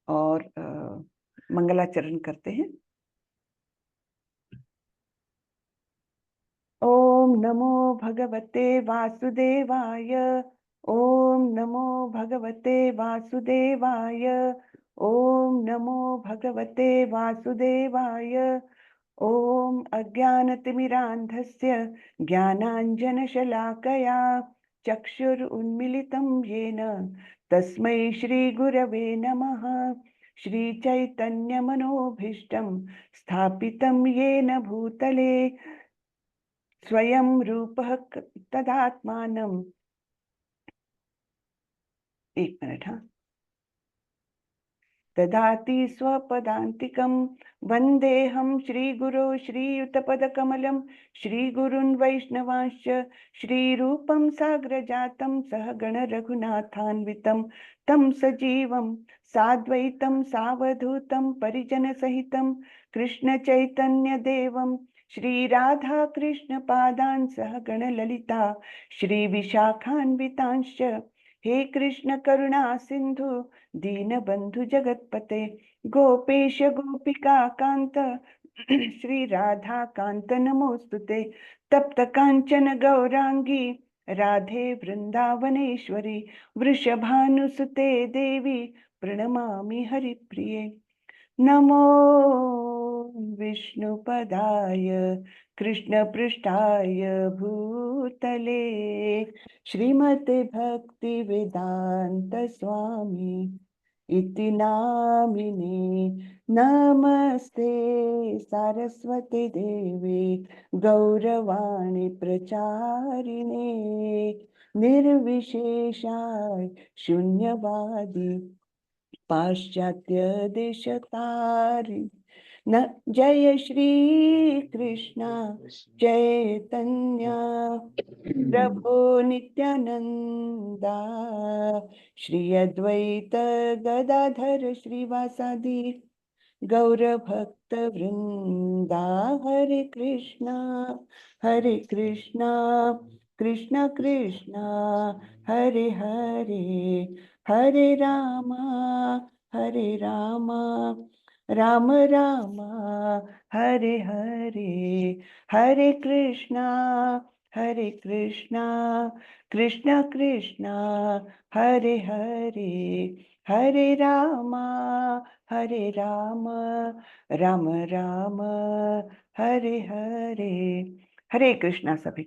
और मंगलाचरण करते हैं। ओम नमो भगवते वासुदेवाय। ओम नमो भगवते वासुदेवाय। ओम नमो भगवते वासुदेवाय। ओम अज्ञानतिमिरान्धस्य ज्ञानाञ्जनशलाकया चक्षुरुन्मिलितं येन तस्मै श्रीगुरवे नमः। श्रीचैतन्यमनोभीष्टं स्थापितं येन भूतले स्वयं रूपः तदात्मानम्। एक मिनट, हाँ। ददाति स्वपदान्तिकं वन्देऽहं श्रीगुरो श्रीयुतपदकमलं श्रीगुरुन् वैष्णवांश्च श्रीरूपं साग्रजातं सहगण रघुनाथान्वितं तं सजीवं साद्वैतं सावधूतं परिजनसहितं कृष्णचैतन्यदेवं श्रीराधा कृष्णपादान् सहगण ललिता श्रीविशाखान्वितांश्च। हे कृष्ण करुणा सिंधु दीनबंधु जगतपते गोपेश गोपिका कांत श्री राधा कांत नमोस्तुते। तप्त कांचन गौरांगी राधे वृंदावनेश्वरी वृषभानुसुते देवी प्रणमामि हरिप्रिये। नमो विष्णुपदाय कृष्णपृष्ठाय भूतले श्रीमते भक्ति वेदांत स्वामी इति नामिने। नमस्ते सारस्वती देवे गौरवाणी प्रचारिणे निर्विशेषाय शून्यवादी पाश्चात्य देशतारि न। जय श्री कृष्ण चैतन्य प्रभु नित्यानंदा श्री अद्वैत गदाधर श्रीवासादि गौर भक्त वृंदा। हरे कृष्णा कृष्ण कृष्णा हरे हरे हरे रामा राम राम हरे हरे। हरे कृष्णा कृष्ण कृष्णा हरे हरे हरे रामा राम राम हरे हरे। हरे कृष्णा। सभी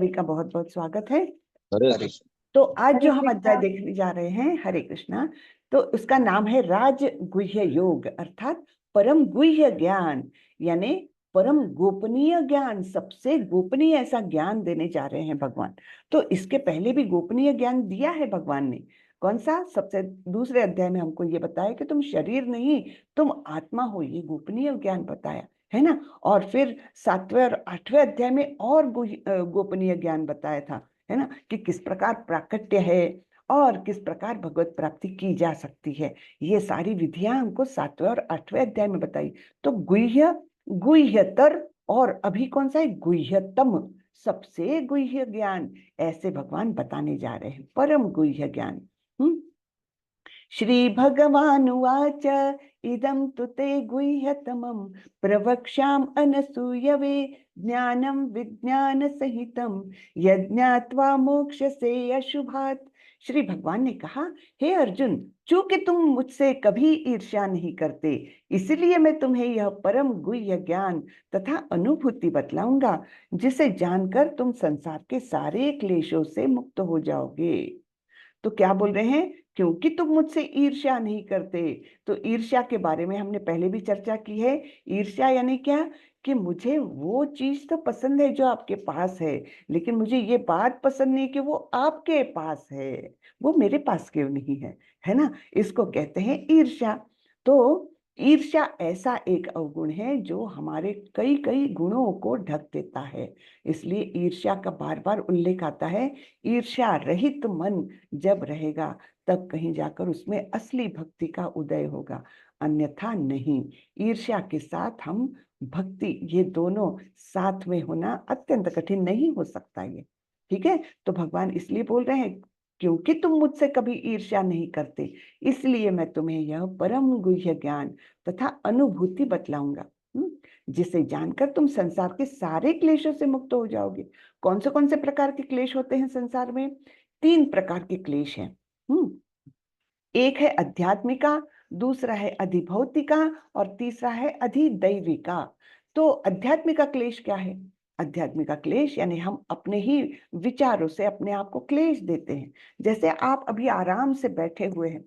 का बहुत बहुत स्वागत है। हरे तो आज जो हम अध्याय देखने जा रहे हैं, हरे कृष्णा, तो उसका नाम है राजगुह्य योग, अर्थात परम गुह्य ज्ञान, यानी परम गोपनीय ज्ञान। सबसे गोपनीय ऐसा ज्ञान देने जा रहे हैं भगवान। तो इसके पहले भी गोपनीय ज्ञान दिया है भगवान ने। कौन सा? सबसे दूसरे अध्याय में हमको ये बताया कि तुम शरीर नहीं, तुम आत्मा हो, ये गोपनीय ज्ञान बताया है ना। और फिर 7वें और 8वें अध्याय में और गोपनीय ज्ञान बताया था, है ना, कि किस प्रकार प्राकट्य है और किस प्रकार भगवत प्राप्ति की जा सकती है। ये सारी विधियां हमको 7वें और 8वें अध्याय में बताई। तो गुह्य, गुह्यतर और अभी कौन सा है? गुह्यतम, सबसे गुह्य ज्ञान। ऐसे भगवान बताने जा रहे हैं, परम गुह्य ज्ञान। श्री भगवानुवाच इदं तु ते गुह्यतमं प्रवक्ष्याम अनसूयवे ज्ञानं विज्ञान सहितं यज्ञात्वा मोक्षसे अशुभात्। श्री भगवान ने कहा, हे अर्जुन, चूंकि तुम मुझसे कभी ईर्ष्या नहीं करते, इसलिए मैं तुम्हें यह परम गुह्य ज्ञान तथा अनुभूति बतलाऊंगा, जिसे जानकर तुम संसार के सारे क्लेशों से मुक्त हो जाओगे। तो क्या बोल रहे हैं? क्योंकि तुम मुझसे ईर्ष्या नहीं करते। तो ईर्ष्या के बारे में हमने पहले भी चर्चा की है। ईर्ष्या यानी क्या? कि मुझे वो चीज तो पसंद है जो आपके पास है, लेकिन मुझे ये बात पसंद नहीं कि वो आपके पास है, वो मेरे पास क्यों नहीं है, है ना। इसको कहते हैं ईर्ष्या। तो ईर्ष्या ऐसा एक अवगुण है जो हमारे कई कई गुणों को ढक देता है। इसलिए ईर्ष्या का बार बार उल्लेख आता है। ईर्ष्या रहित मन जब रहेगा तब कहीं जाकर उसमें असली भक्ति का उदय होगा, अन्यथा नहीं। ईर्ष्या के साथ हम भक्ति, ये दोनों साथ में होना अत्यंत कठिन, नहीं हो सकता ये। ठीक है। तो भगवान इसलिए बोल रहे हैं क्योंकि तुम मुझसे कभी ईर्ष्या नहीं करते, इसलिए मैं तुम्हें यह परम गुह्य ज्ञान तथा अनुभूति बतलाऊंगा, जिसे जानकर तुम संसार के सारे क्लेशों से मुक्त हो जाओगे। कौन से प्रकार के क्लेश होते हैं संसार में? 3 प्रकार के क्लेश हैं। एक है अध्यात्मिका, दूसरा है अधिभौतिका, और तीसरा है अधिदैविका। तो अध्यात्मिका क्लेश क्या है? अध्यात्मिका क्लेश यानी हम अपने ही विचारों से अपने आप को क्लेश देते हैं। जैसे आप अभी आराम से बैठे हुए हैं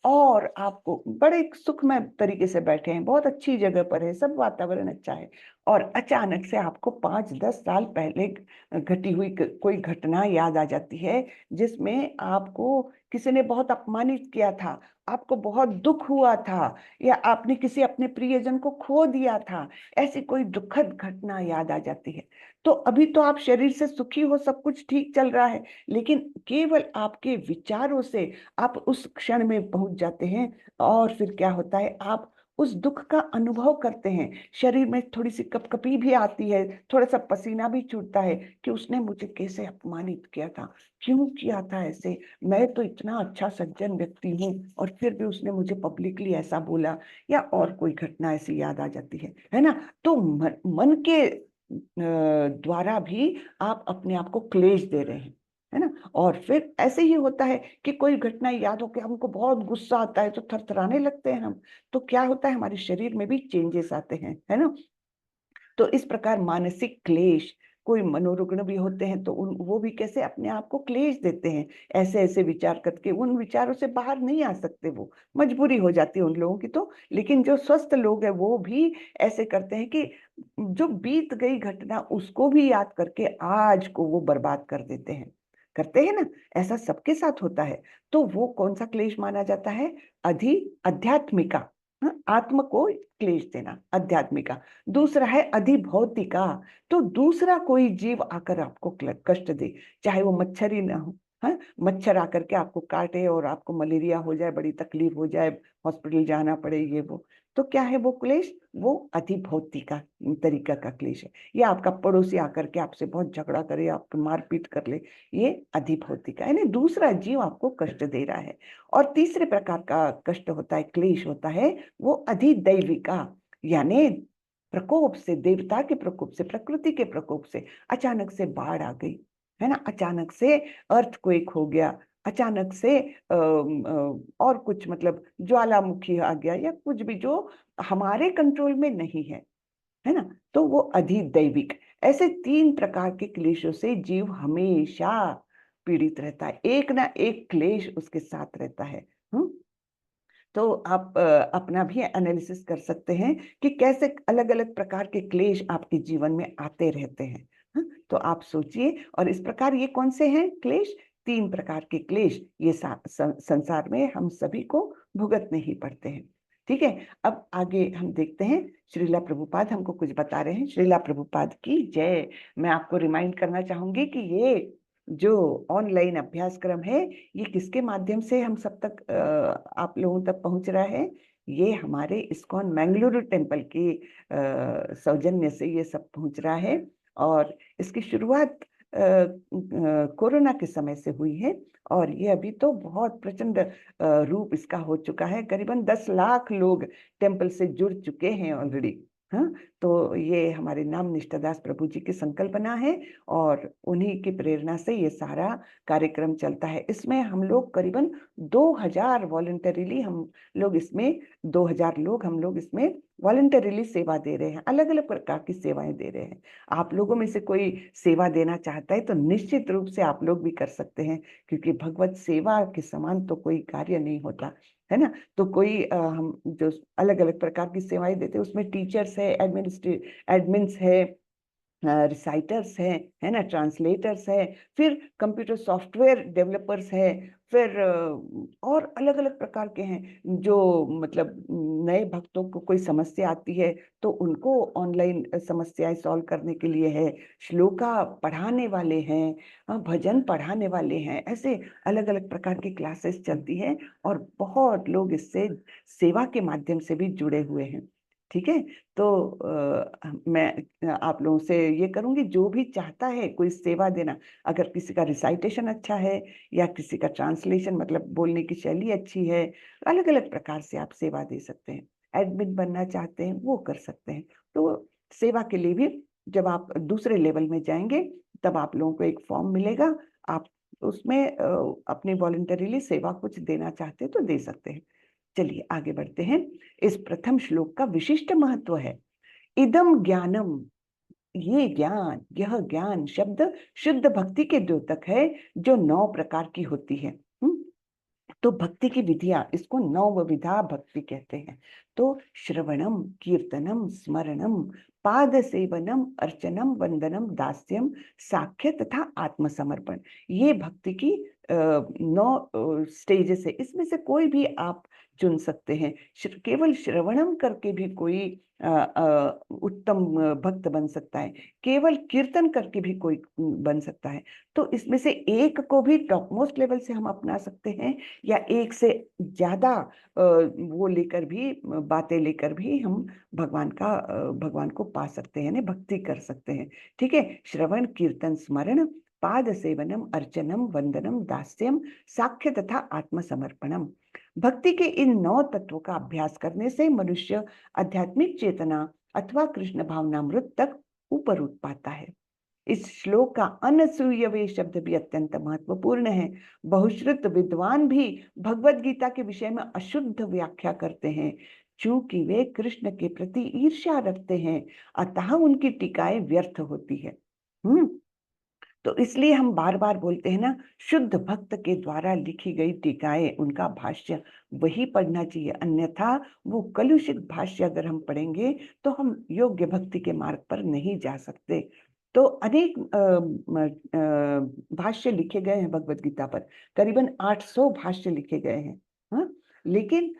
और आपको बड़े सुखमय तरीके से बैठे हैं, बहुत अच्छी जगह पर है, सब वातावरण अच्छा है, और अचानक से आपको 5-10 साल पहले घटी हुई कोई घटना याद आ जाती है, जिसमें आपको किसी ने बहुत अपमानित किया था, आपको बहुत दुख हुआ था, या आपने किसी अपने प्रियजन को खो दिया था। ऐसी कोई दुखद घटना याद आ जाती है। तो अभी तो आप शरीर से सुखी हो, सब कुछ ठीक चल रहा है, लेकिन केवल आपके विचारों से आप उस क्षण में पहुंच जाते हैं, और फिर क्या होता है, आप उस दुख का अनुभव करते हैं। शरीर में थोड़ी सी कपकपी भी आती है, थोड़ा सा पसीना भी छूटता है कि उसने मुझे कैसे अपमानित किया था, क्यों किया था ऐसे, मैं तो इतना अच्छा सज्जन व्यक्ति हूँ और फिर भी उसने मुझे पब्लिकली ऐसा बोला, या और कोई घटना ऐसी याद आ जाती है ना। तो मन के द्वारा भी आप अपने आप को क्लेश दे रहे हैं, है ना। और फिर ऐसे ही होता है कि कोई घटना याद हो के हमको बहुत गुस्सा आता है तो थरथराने लगते हैं हम, तो क्या होता है, हमारे शरीर में भी चेंजेस आते हैं, है ना। तो इस प्रकार मानसिक क्लेश, कोई मनोरुग्ण भी होते हैं तो वो भी कैसे अपने आप को क्लेश देते हैं, ऐसे ऐसे विचार करके उन विचारों से बाहर नहीं आ सकते, वो मजबूरी हो जाती है उन लोगों की। तो लेकिन जो स्वस्थ लोग हैं वो भी ऐसे करते हैं कि जो बीत गई घटना उसको भी याद करके आज को वो बर्बाद कर देते हैं, करते हैं ना। ऐसा सबके साथ होता है। तो वो कौन सा क्लेश माना जाता है? अध्यात्मिका, आत्म को क्लेश देना, अध्यात्मिका। दूसरा है अधिभौतिका, तो दूसरा कोई जीव आकर आपको कष्ट दे, चाहे वो मच्छर ही ना हो, हाँ, मच्छर आकर के आपको काटे और आपको मलेरिया हो जाए, बड़ी तकलीफ हो जाए, हॉस्पिटल जाना पड़े, ये वो, तो क्या है वो क्लेश? वो अधिभौतिका तरीका का क्लेश है। या आपका पड़ोसी आकर के आपसे बहुत झगड़ा करे, आपको मारपीट कर ले, ये अधिभौतिका यानी दूसरा जीव आपको कष्ट दे रहा है। और तीसरे प्रकार का कष्ट होता है, क्लेश होता है, वो अधिदैविका, यानी प्रकोप से, देवता के प्रकोप से, प्रकृति के प्रकोप से, अचानक से बाढ़ आ गई, है ना, अचानक से अर्थक्वेक हो गया, अचानक से और कुछ मतलब ज्वालामुखी आ गया, या कुछ भी जो हमारे कंट्रोल में नहीं है ना। तो वो अधिदैविक। ऐसे 3 प्रकार के क्लेशों से जीव हमेशा पीड़ित रहता है, एक ना एक क्लेश उसके साथ रहता है। हम्म तो आप अपना भी एनालिसिस कर सकते हैं कि कैसे अलग अलग प्रकार के क्लेश आपके जीवन में आते रहते हैं। तो आप सोचिए, और इस प्रकार ये कौन से हैं क्लेश? 3 प्रकार के क्लेश, ये संसार में हम सभी को भुगतने ही पड़ते हैं। ठीक है, अब आगे हम देखते हैं, श्रीला प्रभुपाद हमको कुछ बता रहे हैं। श्रीला प्रभुपाद की जय। मैं आपको रिमाइंड करना चाहूंगी कि ये जो ऑनलाइन अभ्यासक्रम है, ये किसके माध्यम से हम सब तक आप लोगों तक पहुंच रहा है? ये हमारे इस्कॉन मैंगलुरु टेम्पल के सौजन्य से ये सब पहुंच रहा है। और इसकी शुरुआत कोरोना के समय से हुई है, और ये अभी तो बहुत प्रचंड रूप इसका हो चुका है। करीबन 10 लाख लोग टेम्पल से जुड़ चुके हैं ऑलरेडी। हाँ, तो ये हमारे नाम निष्ठादास प्रभु जी की संकल्पना है, और उन्हीं की प्रेरणा से ये सारा कार्यक्रम चलता है। इसमें हम लोग करीबन 2000 वॉलंटरीली हम लोग इसमें 2000 लोग हम लोग इसमें वॉलंटरीली सेवा दे रहे हैं, अलग अलग प्रकार की सेवाएं दे रहे हैं। आप लोगों में से कोई सेवा देना चाहता है तो निश्चित रूप से आप लोग भी कर सकते हैं, क्योंकि भगवत सेवा के समान तो कोई कार्य नहीं होता, है ना। तो कोई हम जो अलग अलग प्रकार की सेवाएं देते हैं उसमें टीचर्स है, एडमिन्स है, रिसाइटर्स हैं, है ना, ट्रांसलेटर्स हैं, फिर कंप्यूटर सॉफ्टवेयर डेवलपर्स हैं, फिर और अलग अलग प्रकार के हैं जो मतलब नए भक्तों को कोई समस्या आती है तो उनको ऑनलाइन समस्याएं सॉल्व करने के लिए है, श्लोका पढ़ाने वाले हैं, भजन पढ़ाने वाले हैं, ऐसे अलग अलग प्रकार की क्लासेस चलती हैं, और बहुत लोग इससे सेवा के माध्यम से भी जुड़े हुए हैं। ठीक है। तो मैं आप लोगों से ये करूंगी, जो भी चाहता है कोई सेवा देना, अगर किसी का रिसाइटेशन अच्छा है या किसी का ट्रांसलेशन मतलब बोलने की शैली अच्छी है, अलग अलग प्रकार से आप सेवा दे सकते हैं। एडमिन बनना चाहते हैं वो कर सकते हैं। तो सेवा के लिए भी जब आप दूसरे लेवल में जाएंगे तब आप लोगों को एक फॉर्म मिलेगा, आप उसमें अपनी वॉलंटरीली सेवा कुछ देना चाहते हैं तो दे सकते हैं। चलिए आगे बढ़ते हैं। इस प्रथम श्लोक का विशिष्ट महत्व है। इदम ज्ञानम, ये ज्ञान, यह ज्ञान शब्द शुद्ध भक्ति के द्योतक है जो 9 प्रकार की होती है। तो भक्ति की विधियां, इसको 9 विधा भक्ति कहते हैं। तो श्रवणम, कीर्तनम, स्मरणम, पाद सेवनम, अर्चनम, वंदनम, दास्यम, साख्य तथा आत्मसमर्पण, ये भक्ति की 9 स्टेजेस है। इसमें से कोई भी आप चुन सकते हैं। केवल श्रवणम करके भी कोई उत्तम भक्त बन सकता है, केवल कीर्तन करके भी कोई बन सकता है। तो इसमें से एक को भी टॉप मोस्ट लेवल से हम अपना सकते हैं, या एक से ज्यादा वो लेकर भी, बातें लेकर भी हम भगवान को पा सकते हैं, यानी भक्ति कर सकते हैं। ठीक है। श्रवण, कीर्तन, स्मरण, पाद सेवनम, अर्चनम, वंदनम, दास्यम, साख्य तथा आत्मसमर्पणम। भक्ति के इन 9 तत्वों का अभ्यास करने से मनुष्य आध्यात्मिक चेतना अथवा कृष्ण भावनामृत तक ऊपर उठ पाता है। इस श्लोक का अनसूयवे शब्द भी अत्यंत महत्वपूर्ण है। बहुश्रुत विद्वान भी भगवत गीता के विषय में अशुद्ध व्याख्या करते हैं, चूंकि वे कृष्ण के प्रति ईर्ष्या रखते हैं, अतः उनकी टीकाएं व्यर्थ होती है। तो इसलिए हम बार बार बोलते हैं ना, शुद्ध भक्त के द्वारा लिखी गई टीकाएं, उनका भाष्य वही पढ़ना चाहिए, अन्यथा वो कलुषित भाष्य अगर हम पढ़ेंगे तो हम योग्य भक्ति के मार्ग पर नहीं जा सकते। तो अनेक भाष्य लिखे गए हैं भगवत गीता पर, करीबन 800 भाष्य लिखे गए हैं। हाँ, लेकिन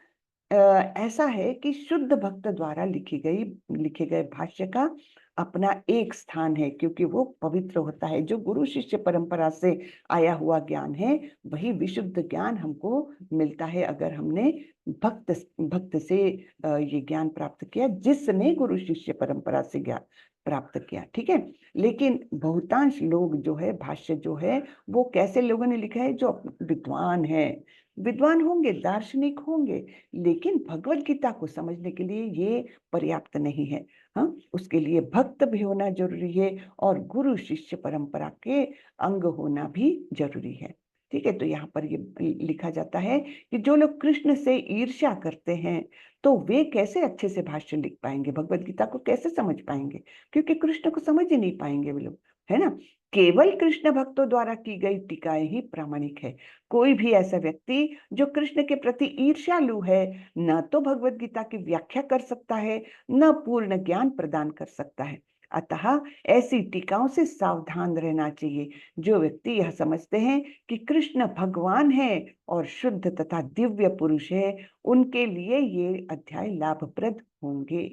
ऐसा है कि शुद्ध भक्त द्वारा लिखे गए भाष्य का अपना एक स्थान है, क्योंकि वो पवित्र होता है। जो गुरु शिष्य परंपरा से आया हुआ ज्ञान है वही विशुद्ध ज्ञान हमको मिलता है, अगर हमने भक्त भक्त से ये ज्ञान प्राप्त किया, जिसने गुरु शिष्य परंपरा से ज्ञान प्राप्त किया। ठीक है। लेकिन बहुतांश लोग जो है, भाष्य जो है वो कैसे लोगों ने लिखा है, जो विद्वान है, विद्वान होंगे, दार्शनिक होंगे, लेकिन भगवत गीता को समझने के लिए ये पर्याप्त नहीं है। हाँ, उसके लिए भक्त भी होना जरूरी है और गुरु शिष्य परंपरा के अंग होना भी जरूरी है। ठीक है। तो यहाँ पर ये लिखा जाता है कि जो लोग कृष्ण से ईर्ष्या करते हैं तो वे कैसे अच्छे से भाष्य लिख पाएंगे, भगवत गीता को कैसे समझ पाएंगे, क्योंकि कृष्ण को समझ ही नहीं पाएंगे वे लोग, है ना। केवल कृष्ण भक्तों द्वारा की गई टीकाएं ही प्रामाणिक है। कोई भी ऐसा व्यक्ति जो कृष्ण के प्रति ईर्ष्यालु है, न तो भगवत गीता की व्याख्या कर सकता है, न पूर्ण ज्ञान प्रदान कर सकता है। अतः ऐसी टीकाओं से सावधान रहना चाहिए। जो व्यक्ति यह समझते हैं कि कृष्ण भगवान है और शुद्ध तथा दिव्य पुरुष है, उनके लिए ये अध्याय लाभप्रद होंगे।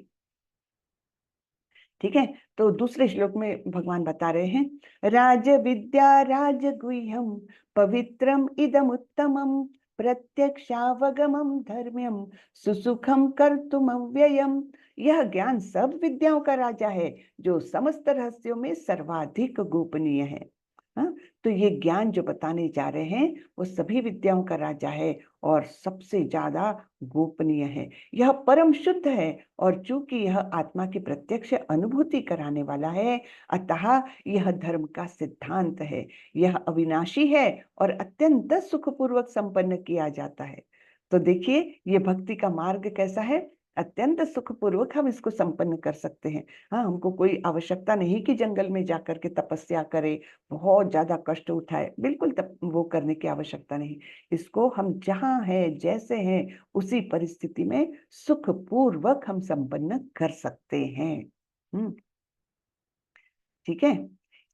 ठीक है। तो दूसरे श्लोक में भगवान बता रहे हैं, राज विद्या राजगुह्यम पवित्रम इदम उत्तमम प्रत्यक्षावगमम धर्म्यम सुसुखम कर्तुम अव्ययम। यह ज्ञान सब विद्याओं का राजा है, जो समस्त रहस्यों में सर्वाधिक गोपनीय है। हाँ, तो ये ज्ञान जो बताने जा रहे हैं वो सभी विद्याओं का राजा है और सबसे ज्यादा गोपनीय है। यह परम शुद्ध है और चूंकि यह आत्मा की प्रत्यक्ष अनुभूति कराने वाला है, अतः यह धर्म का सिद्धांत है। यह अविनाशी है और अत्यंत सुखपूर्वक संपन्न किया जाता है। तो देखिए ये भक्ति का मार्ग कैसा है, अत्यंत सुखपूर्वक हम इसको संपन्न कर सकते हैं। हाँ, हमको कोई आवश्यकता नहीं कि जंगल में जाकर के तपस्या करे, बहुत ज्यादा कष्ट उठाए, बिल्कुल वो करने की आवश्यकता नहीं। इसको हम जहाँ है जैसे हैं उसी परिस्थिति में सुखपूर्वक हम संपन्न कर सकते हैं। ठीक है।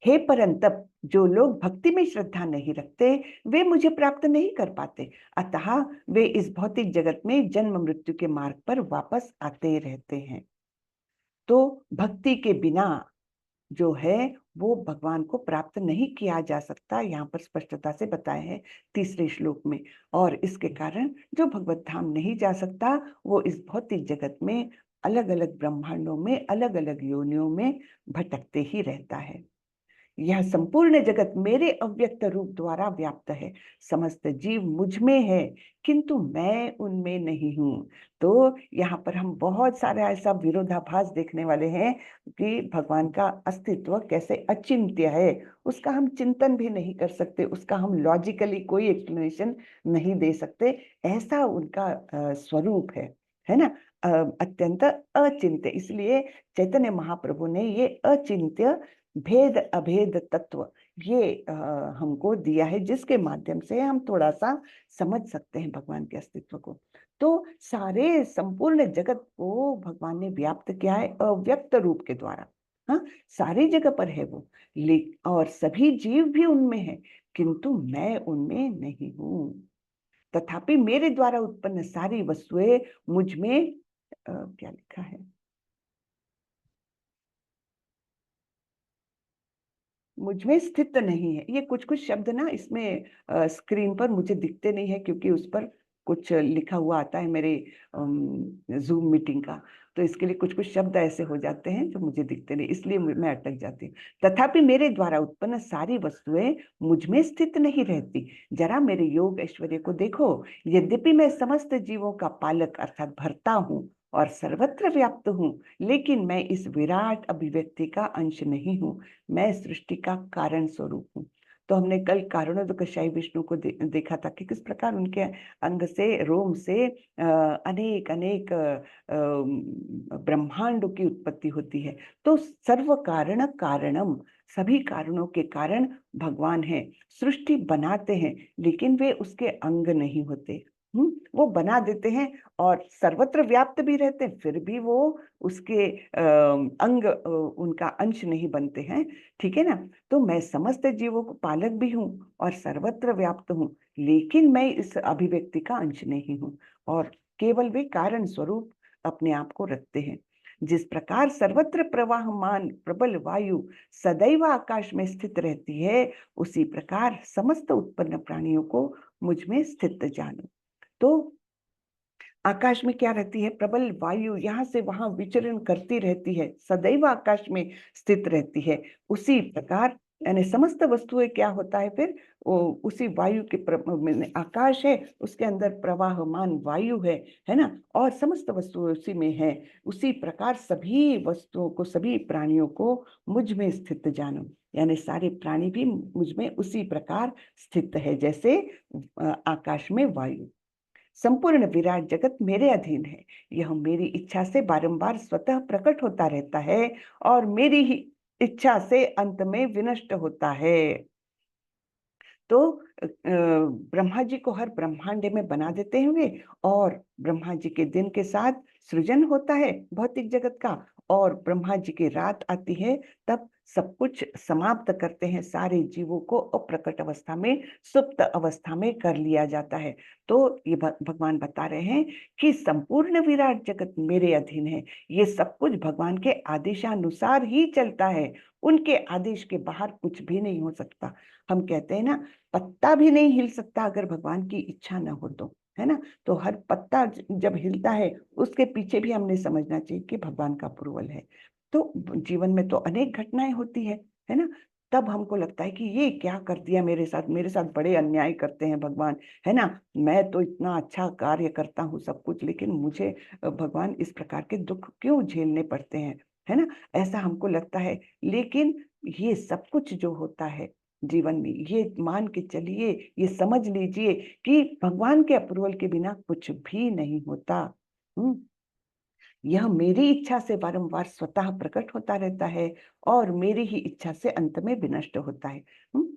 हे परंतप, जो लोग भक्ति में श्रद्धा नहीं रखते वे मुझे प्राप्त नहीं कर पाते, अतः वे इस भौतिक जगत में जन्म मृत्यु के मार्ग पर वापस आते रहते हैं। तो भक्ति के बिना जो है वो भगवान को प्राप्त नहीं किया जा सकता, यहाँ पर स्पष्टता से बताया है तीसरे श्लोक में। और इसके कारण जो भगवत धाम नहीं जा सकता वो इस भौतिक जगत में अलग अलग ब्रह्मांडों में, अलग अलग योनियों में भटकते ही रहता है। यह संपूर्ण जगत मेरे अव्यक्त रूप द्वारा व्याप्त है। समस्त जीव मुझ में है, किंतु मैं उनमें नहीं हूं। तो यहाँ पर हम बहुत सारे ऐसा विरोधाभास देखने वाले हैं कि भगवान का अस्तित्व कैसे अचिंत्य है, उसका हम चिंतन भी नहीं कर सकते, उसका हम लॉजिकली कोई एक्सप्लेनेशन नहीं दे सकते, ऐसा उनका स्वरूप है ना। अत्यंत अचिंत्य, इसलिए चैतन्य महाप्रभु ने ये अचिंत्य भेद अभेद तत्व ये हमको दिया है, जिसके माध्यम से हम थोड़ा सा समझ सकते हैं भगवान के अस्तित्व को। तो सारे संपूर्ण जगत को भगवान ने व्याप्त किया है अव्यक्त रूप के द्वारा। हाँ, सारी जगह पर है वो, और सभी जीव भी उनमें है, किंतु मैं उनमें नहीं हूं। तथापि मेरे द्वारा उत्पन्न सारी वस्तुएं मुझ में क्या लिखा है, मुझ में स्थित नहीं है। ये कुछ कुछ शब्द ना इसमें स्क्रीन पर मुझे दिखते नहीं है, क्योंकि उस पर कुछ लिखा हुआ आता है मेरे जूम मीटिंग का, तो इसके लिए कुछ कुछ शब्द ऐसे हो जाते हैं जो मुझे दिखते नहीं, इसलिए मैं अटक जाती हूँ। तथापि मेरे द्वारा उत्पन्न सारी वस्तुएं मुझ में स्थित नहीं रहती। जरा मेरे योग ऐश्वर्य को देखो। यद्यपि मैं समस्त जीवों का पालक अर्थात भरता हूँ और सर्वत्र व्याप्त हूँ, लेकिन मैं इस विराट अभिव्यक्ति का अंश नहीं हूँ। मैं सृष्टि का कारण स्वरूप हूँ। तो हमने कल कारणोदकशाही विष्णु को देखा था कि किस प्रकार उनके अंग से, रोम से अनेक अनेक ब्रह्मांडों की उत्पत्ति होती है। तो सर्व कारण कारणम, सभी कारणों के कारण भगवान है। सृष्टि बनाते हैं, लेकिन वे उसके अंग नहीं होते। वो बना देते हैं और सर्वत्र व्याप्त भी रहते हैं, फिर भी वो उसके अंग, उनका अंश नहीं बनते हैं। ठीक है ना। तो मैं समस्त जीवों को पालक भी हूँ और सर्वत्र व्याप्त हूँ, लेकिन मैं इस अभिव्यक्ति का अंश नहीं हूँ, और केवल वे कारण स्वरूप अपने आप को रखते हैं। जिस प्रकार सर्वत्र प्रवाहमान प्रबल वायु सदैव आकाश में स्थित रहती है, उसी प्रकार समस्त उत्पन्न प्राणियों को मुझ में स्थित जानो। तो आकाश में क्या रहती है, प्रबल वायु यहाँ से वहां विचरण करती रहती है, सदैव आकाश में स्थित रहती है। उसी प्रकार यानी समस्त वस्तुएं क्या होता है फिर, उसी वायु के आकाश है, उसके अंदर प्रवाहमान वायु है ना, और समस्त वस्तुएं उसी में है। उसी प्रकार सभी वस्तुओं को, सभी प्राणियों को मुझ में स्थित जानो, यानी सारे प्राणी भी मुझ में उसी प्रकार स्थित है जैसे आकाश में वायु। संपूर्ण विराट जगत मेरे अधीन है। यह मेरी इच्छा से बारंबार स्वतः प्रकट होता रहता है और मेरी ही इच्छा से अंत में विनष्ट होता है। तो ब्रह्मा जी को हर ब्रह्मांड में बना देते होंगे, और ब्रह्मा जी के दिन के साथ सृजन होता है भौतिक जगत का, और ब्रह्मा जी की रात आती है, तब सब कुछ समाप्त करते हैं, सारे जीवों को अप्रकट अवस्था में, सुप्त अवस्था में कर लिया जाता है। तो ये भगवान बता रहे हैं कि संपूर्ण विराट जगत मेरे अधीन है। ये सब कुछ भगवान के आदेशानुसार ही चलता है, उनके आदेश के बाहर कुछ भी नहीं हो सकता। हम कहते हैं ना, पत्ता भी नहीं हिल सकता अगर भगवान की इच्छा ना हो तो, है ना। तो हर पत्ता जब हिलता है, उसके पीछे भी हमने समझना चाहिए कि भगवान का अप्रूवल है। तो जीवन में तो अनेक घटनाएं होती है ना। तब हमको लगता है कि ये क्या कर दिया मेरे साथ, मेरे साथ बड़े अन्याय करते हैं भगवान, है ना। मैं तो इतना अच्छा कार्य करता हूँ सब कुछ, लेकिन मुझे भगवान इस प्रकार के दुख क्यों झेलने पड़ते हैं, है ना। ऐसा हमको लगता है। लेकिन ये सब कुछ जो होता है जीवन में, ये मान के चलिए, ये समझ लीजिए कि भगवान के अप्रूवल के बिना कुछ भी नहीं होता। हम्म यह मेरी इच्छा से बारंबार स्वतः प्रकट होता रहता है और मेरी ही इच्छा से अंत में विनष्ट होता है।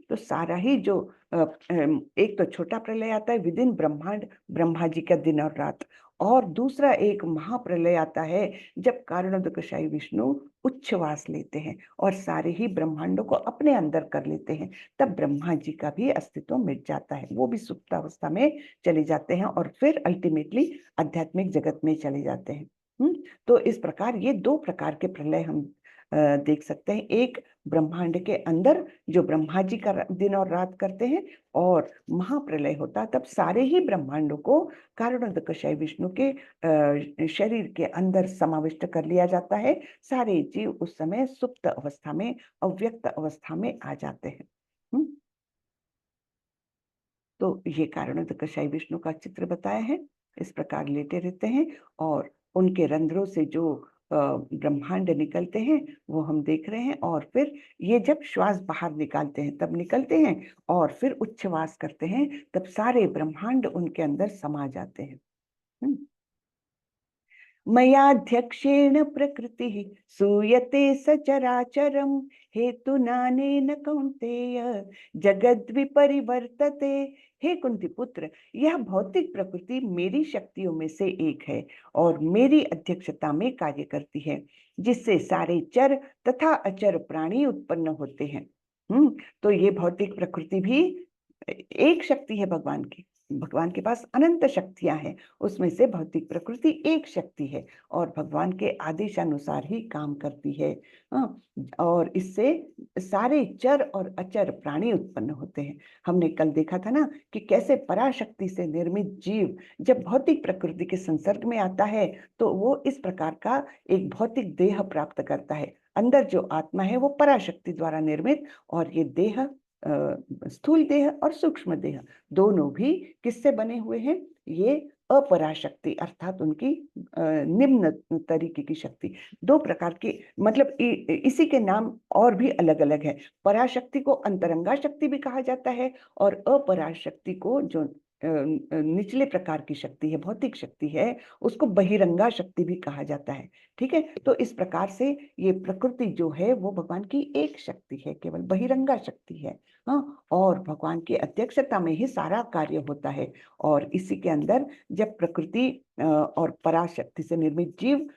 तो सारा ही जो एक तो छोटा प्रलय आता है विद इन ब्रह्मांड, ब्रह्मा जी का दिन और रात, और दूसरा एक महाप्रलय आता है जब कारणोदकशाही विष्णु उच्छ्वास लेते हैं और सारे ही ब्रह्मांडों को अपने अंदर कर लेते हैं, तब ब्रह्मा जी का भी अस्तित्व मिट जाता है, वो भी सुप्तावस्था में चले जाते हैं और फिर अल्टीमेटली आध्यात्मिक जगत में चले जाते हैं। तो इस प्रकार ये दो प्रकार के प्रलय हम देख सकते हैं। एक ब्रह्मांड के अंदर जो ब्रह्मा जी का दिन और रात करते हैं, और महाप्रलय होता तब सारे ही ब्रह्मांडों को कारणोदकशाई विष्णु के शरीर के अंदर समाविष्ट कर लिया जाता है। सारे जीव उस समय सुप्त अवस्था में, अव्यक्त अवस्था में आ जाते हैं। तो ये कारणोदकशाई विष्णु का चित्र बताया है। इस प्रकार लेटे रहते हैं और उनके रंध्रों से जो ब्रह्मांड निकलते हैं वो हम देख रहे हैं। और फिर ये जब श्वास बाहर निकालते हैं तब निकलते हैं, और फिर उच्छ्वास करते हैं तब सारे ब्रह्मांड उनके अंदर समा जाते हैं। मयाध्यक्षेण प्रकृतिः सूयते सचराचरं हेतुनानेन कौन्तेय जगद्विपरिवर्तते। हे कुंती पुत्र, यह भौतिक प्रकृति मेरी शक्तियों में से एक है और मेरी अध्यक्षता में कार्य करती है, जिससे सारे चर तथा अचर प्राणी उत्पन्न होते हैं। तो ये भौतिक प्रकृति भी एक शक्ति है भगवान की। भगवान के पास अनंत शक्तियां हैं, उसमें से भौतिक प्रकृति एक शक्ति है और भगवान के आदेशानुसार ही काम करती है। और इससे सारे चर और अचर प्राणी उत्पन्न होते हैं। हमने कल देखा था ना कि कैसे पराशक्ति से निर्मित जीव जब भौतिक प्रकृति के संसर्ग में आता है तो वो इस प्रकार का एक भौतिक देह प्राप्त करता है। अंदर जो आत्मा है वो पराशक्ति द्वारा निर्मित, और ये देह स्थूल देह और सूक्ष्म देह दोनों भी किससे बने हुए हैं? ये अपराशक्ति अर्थात उनकी निम्न तरीके की शक्ति। दो प्रकार की, मतलब इसी के नाम और भी अलग अलग है। पराशक्ति को अंतरंगा शक्ति भी कहा जाता है, और अपराशक्ति को जो निचले प्रकार की शक्ति है, भौतिक शक्ति है, उसको बहिरंगा शक्ति भी कहा जाता है। ठीक है, तो इस प्रकार से ये प्रकृति जो है वो भगवान की एक शक्ति है, केवल बहिरंगा शक्ति है। हाँ, और भगवान की अध्यक्षता में ही सारा कार्य होता है। और इसी के अंदर जब प्रकृति और पराशक्ति से निर्मित जीव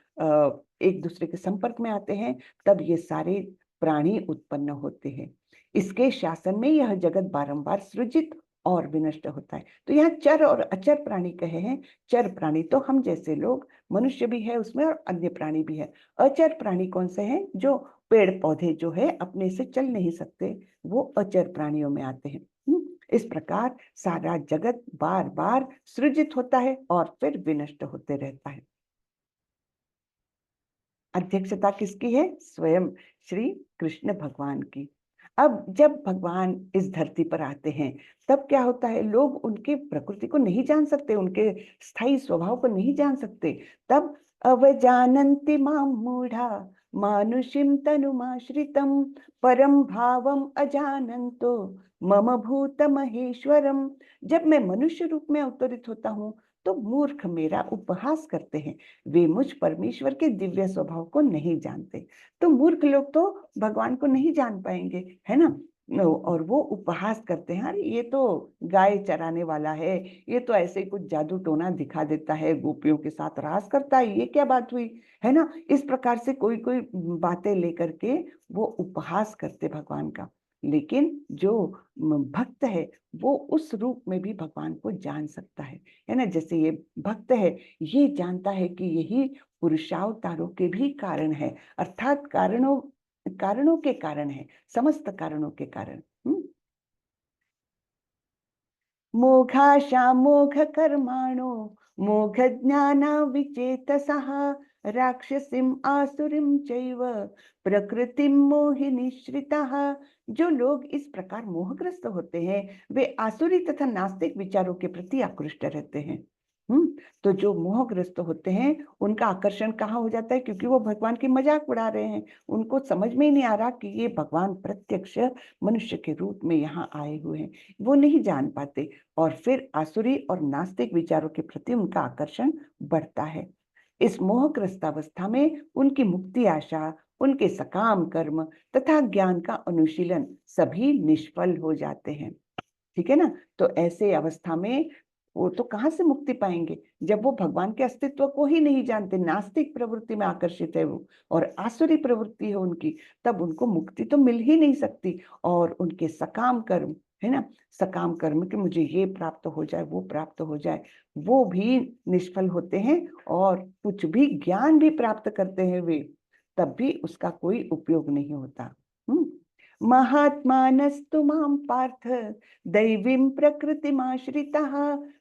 एक दूसरे के संपर्क में आते हैं तब ये सारे प्राणी उत्पन्न होते हैं। इसके शासन में यह जगत बारंबार सृजित और विनष्ट होता है। तो यहाँ चर और अचर प्राणी कहे हैं। चर प्राणी तो हम जैसे लोग, मनुष्य भी है उसमें और अन्य प्राणी भी है। अचर प्राणी कौन से हैं? जो पेड़ पौधे जो है अपने से चल नहीं सकते, वो अचर प्राणियों में आते हैं। इस प्रकार सारा जगत बार बार सृजित होता है और फिर विनष्ट होते रहता है। अध्यक्षता किसकी है? स्वयं श्री कृष्ण भगवान की। अब जब भगवान इस धरती पर आते हैं तब क्या होता है? लोग उनके प्रकृति को नहीं जान सकते, उनके स्थायी स्वभाव को नहीं जान सकते। तब अवजानन्ति मां मूढ़ा मानुषीं तनुमाश्रितं परम भावम अजानन्तो मम भूत महेश्वरम। जब मैं मनुष्य रूप में अवतरित होता हूँ तो मूर्ख मेरा उपहास करते हैं, वे मुझ परमेश्वर के दिव्य स्वभाव को नहीं जानते। तो मूर्ख लोग तो भगवान को नहीं जान पाएंगे, है ना? और वो उपहास करते हैं, अरे ये तो गाय चराने वाला है, ये तो ऐसे ही कुछ जादू टोना दिखा देता है, गोपियों के साथ रास करता है, ये क्या बात हुई, है ना? इस प्रकार से कोई कोई बातें लेकर के वो उपहास करते भगवान का। लेकिन जो भक्त है वो उस रूप में भी भगवान को जान सकता है ना? जैसे ये भक्त है, ये जानता है कि यही पुरुषावतारों के भी कारण है, अर्थात कारणों कारणों के कारण है, समस्त कारणों के कारण। मोघाशा मोघ कर्माणो मोघ ज्ञाना विचेतसः राक्षसीम आसुरीम चैव प्रकृतिम मोहिनीश्रितः। जो लोग इस प्रकार मोहग्रस्त होते हैं वे आसुरी तथा नास्तिक विचारों के प्रति आकृष्ट रहते हैं। तो जो मोहग्रस्त होते हैं उनका आकर्षण कहाँ हो जाता है? क्योंकि वो भगवान की मजाक उड़ा रहे हैं, उनको समझ में ही नहीं आ रहा कि ये भगवान प्रत्यक्ष मनुष्य के रूप में यहाँ आए हुए हैं, वो नहीं जान पाते। और फिर आसुरी और नास्तिक विचारों के प्रति उनका आकर्षण बढ़ता है। इस मोहग्रस्त अवस्था में उनकी मुक्ति आशा, उनके सकाम कर्म तथा ज्ञान का अनुशीलन सभी निष्फल हो जाते हैं। ठीक है ना? तो ऐसे अवस्था में वो तो कहाँ से मुक्ति पाएंगे जब वो भगवान के अस्तित्व को ही नहीं जानते, नास्तिक प्रवृत्ति में आकर्षित है वो और आसुरी प्रवृत्ति है उनकी, तब उनको मुक्ति तो मिल ही नहीं सकती। और उनके सकाम कर्म, है ना, सकाम कर्म कि मुझे ये प्राप्त हो जाए, वो प्राप्त हो जाए, वो भी निष्फल होते हैं। और कुछ भी ज्ञान भी प्राप्त करते हैं वे तब भी उसका कोई उपयोग नहीं होता। महात्मानस्तु मां पार्थ दैवीं प्रकृतिमाश्रिताः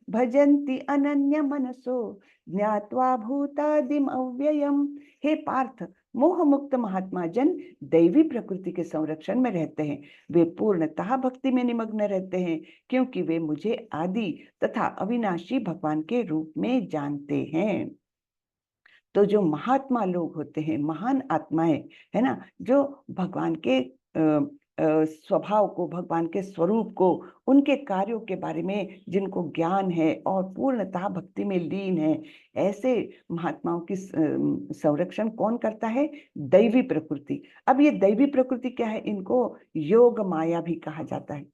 भजन्ति अनन्य मनसो ज्ञात्वा भूतादिम अव्ययम। हे पार्थ, मोह मुक्त महात्मा जन दैवी प्रकृति के संरक्षण में रहते हैं। वे पूर्णतः भक्ति में निमग्न रहते हैं, क्योंकि वे मुझे आदि तथा अविनाशी भगवान के रूप में जानते हैं। तो जो महात्मा लोग होते हैं, महान आत्माएं, है ना, जो भगवान के स्वभाव को, भगवान के स्वरूप को, उनके कार्यों के बारे में जिनको ज्ञान है और पूर्णतः भक्ति में लीन है, ऐसे महात्माओं की संरक्षण कौन करता है? दैवी प्रकृति। अब ये दैवी प्रकृति क्या है? इनको योग माया भी कहा जाता है।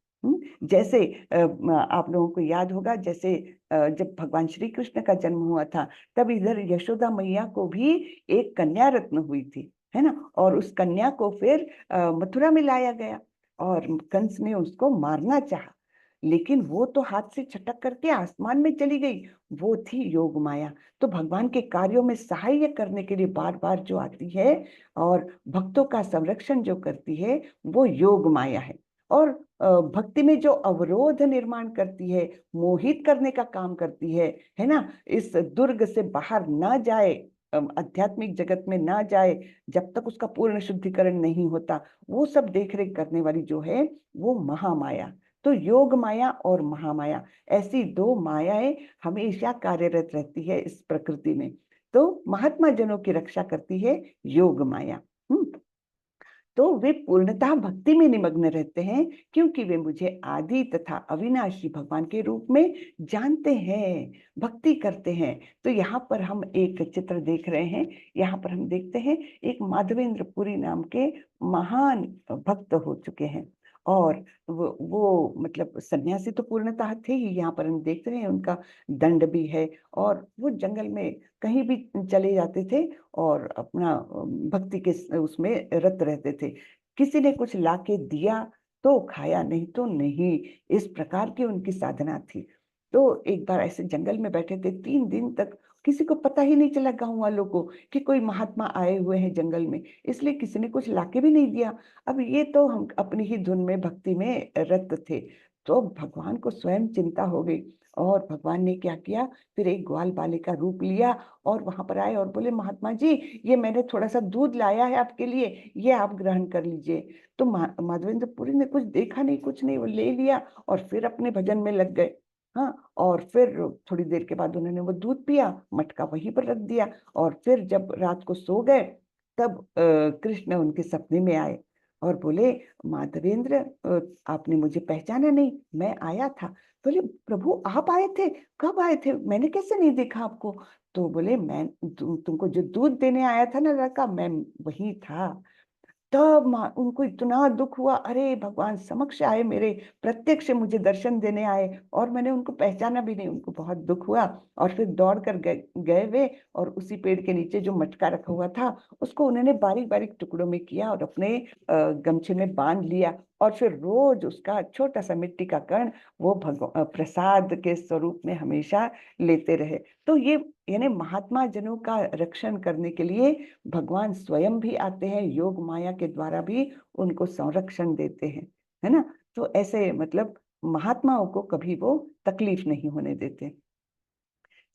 जैसे आप लोगों को याद होगा, जैसे जब भगवान श्री कृष्ण का जन्म हुआ था, तब इधर यशोदा मैया को भी एक कन्या रत्न हुई थी, है ना, और उस कन्या को फिर मथुरा में लाया गया और कंस ने उसको मारना चाहा, लेकिन वो तो हाथ से छटक करके आसमान में चली गई। वो थी योग माया। तो भगवान के कार्यों में सहाय करने के लिए बार बार जो आती है और भक्तों का संरक्षण जो करती है, वो योग माया है। और भक्ति में जो अवरोध निर्माण करती है, मोहित करने का काम करती है ना, इस दुर्ग से बाहर ना जाए, आध्यात्मिक जगत में ना जाए जब तक उसका पूर्ण शुद्धिकरण नहीं होता, वो सब देख रेख करने वाली जो है वो महामाया। तो योग माया और महामाया, ऐसी दो मायाएं हमेशा कार्यरत रहती है इस प्रकृति में। तो महात्मा जनों की रक्षा करती है योग माया। तो वे पूर्णतः भक्ति में निमग्न रहते हैं, क्योंकि वे मुझे आदि तथा अविनाशी भगवान के रूप में जानते हैं, भक्ति करते हैं। तो यहाँ पर हम एक चित्र देख रहे हैं। यहाँ पर हम देखते हैं एक माधवेंद्र पुरी नाम के महान भक्त हो चुके हैं, और वो मतलब सन्यासी तो पूर्णतः थे ही। यहाँ पर हम देख रहे हैं उनका दंड भी है, और वो जंगल में कहीं भी चले जाते थे और अपना भक्ति के उसमें रत रहते थे। किसी ने कुछ लाके दिया तो खाया, नहीं तो नहीं, इस प्रकार की उनकी साधना थी। तो एक बार ऐसे जंगल में बैठे थे, 3 दिन तक किसी को पता ही नहीं चला गांव वालों को कि कोई महात्मा आए हुए हैं जंगल में, इसलिए किसी ने कुछ लाके भी नहीं दिया। अब ये तो हम अपनी ही धुन में भक्ति में रत थे। तो भगवान को स्वयं चिंता हो गई, और भगवान ने क्या किया, फिर एक ग्वाल बाले का रूप लिया और वहां पर आए और बोले, महात्मा जी, ये मैंने थोड़ा सा दूध लाया है आपके लिए, ये आप ग्रहण कर लीजिए। तो माधवेंद्र पुरी ने कुछ देखा नहीं, कुछ नहीं, वो ले लिया और फिर अपने भजन में लग गए। हाँ, और फिर थोड़ी देर के बाद उन्होंने वो दूध पिया, मटका वहीं पर रख दिया, और फिर जब रात को सो गए, तब कृष्ण उनके सपने में आए और बोले, माधवेंद्र, आपने मुझे पहचाना नहीं, मैं आया था। बोले, प्रभु आप आए थे? कब आए थे? मैंने कैसे नहीं देखा आपको? तो बोले, मैं तुमको जो दूध देने आया था ना लड़का, मैं वही था। तब उनको इतना दुख हुआ, अरे भगवान समक्ष आए मेरे, प्रत्यक्ष मुझे दर्शन देने आए और मैंने उनको पहचाना भी नहीं। उनको बहुत दुख हुआ, और फिर दौड़ कर गए वे, और उसी पेड़ के नीचे जो मटका रखा हुआ था उसको उन्होंने बारीक बारीक टुकड़ों में किया और अपने गमछे में बांध लिया, और फिर रोज उसका छोटा सा मिट्टी का कण वो प्रसाद के स्वरूप में हमेशा लेते रहे। तो ये यानी महात्मा जनों का रक्षण करने के लिए भगवान स्वयं भी आते हैं, योग माया के द्वारा भी उनको संरक्षण देते हैं, है ना। तो ऐसे मतलब महात्माओं को कभी वो तकलीफ नहीं होने देते।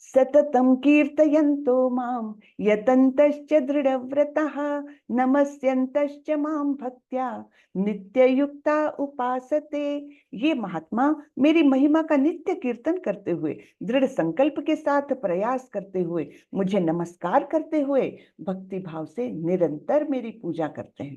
सततं कीर्तयन्तो मां यतन्तश्च दृढव्रतः नमस्यन्तश्च मां भक्त्या नित्ययुक्ता उपासते। ये महात्मा मेरी महिमा का नित्य कीर्तन करते हुए, दृढ़ संकल्प के साथ प्रयास करते हुए, मुझे नमस्कार करते हुए भक्ति भाव से निरंतर मेरी पूजा करते हैं।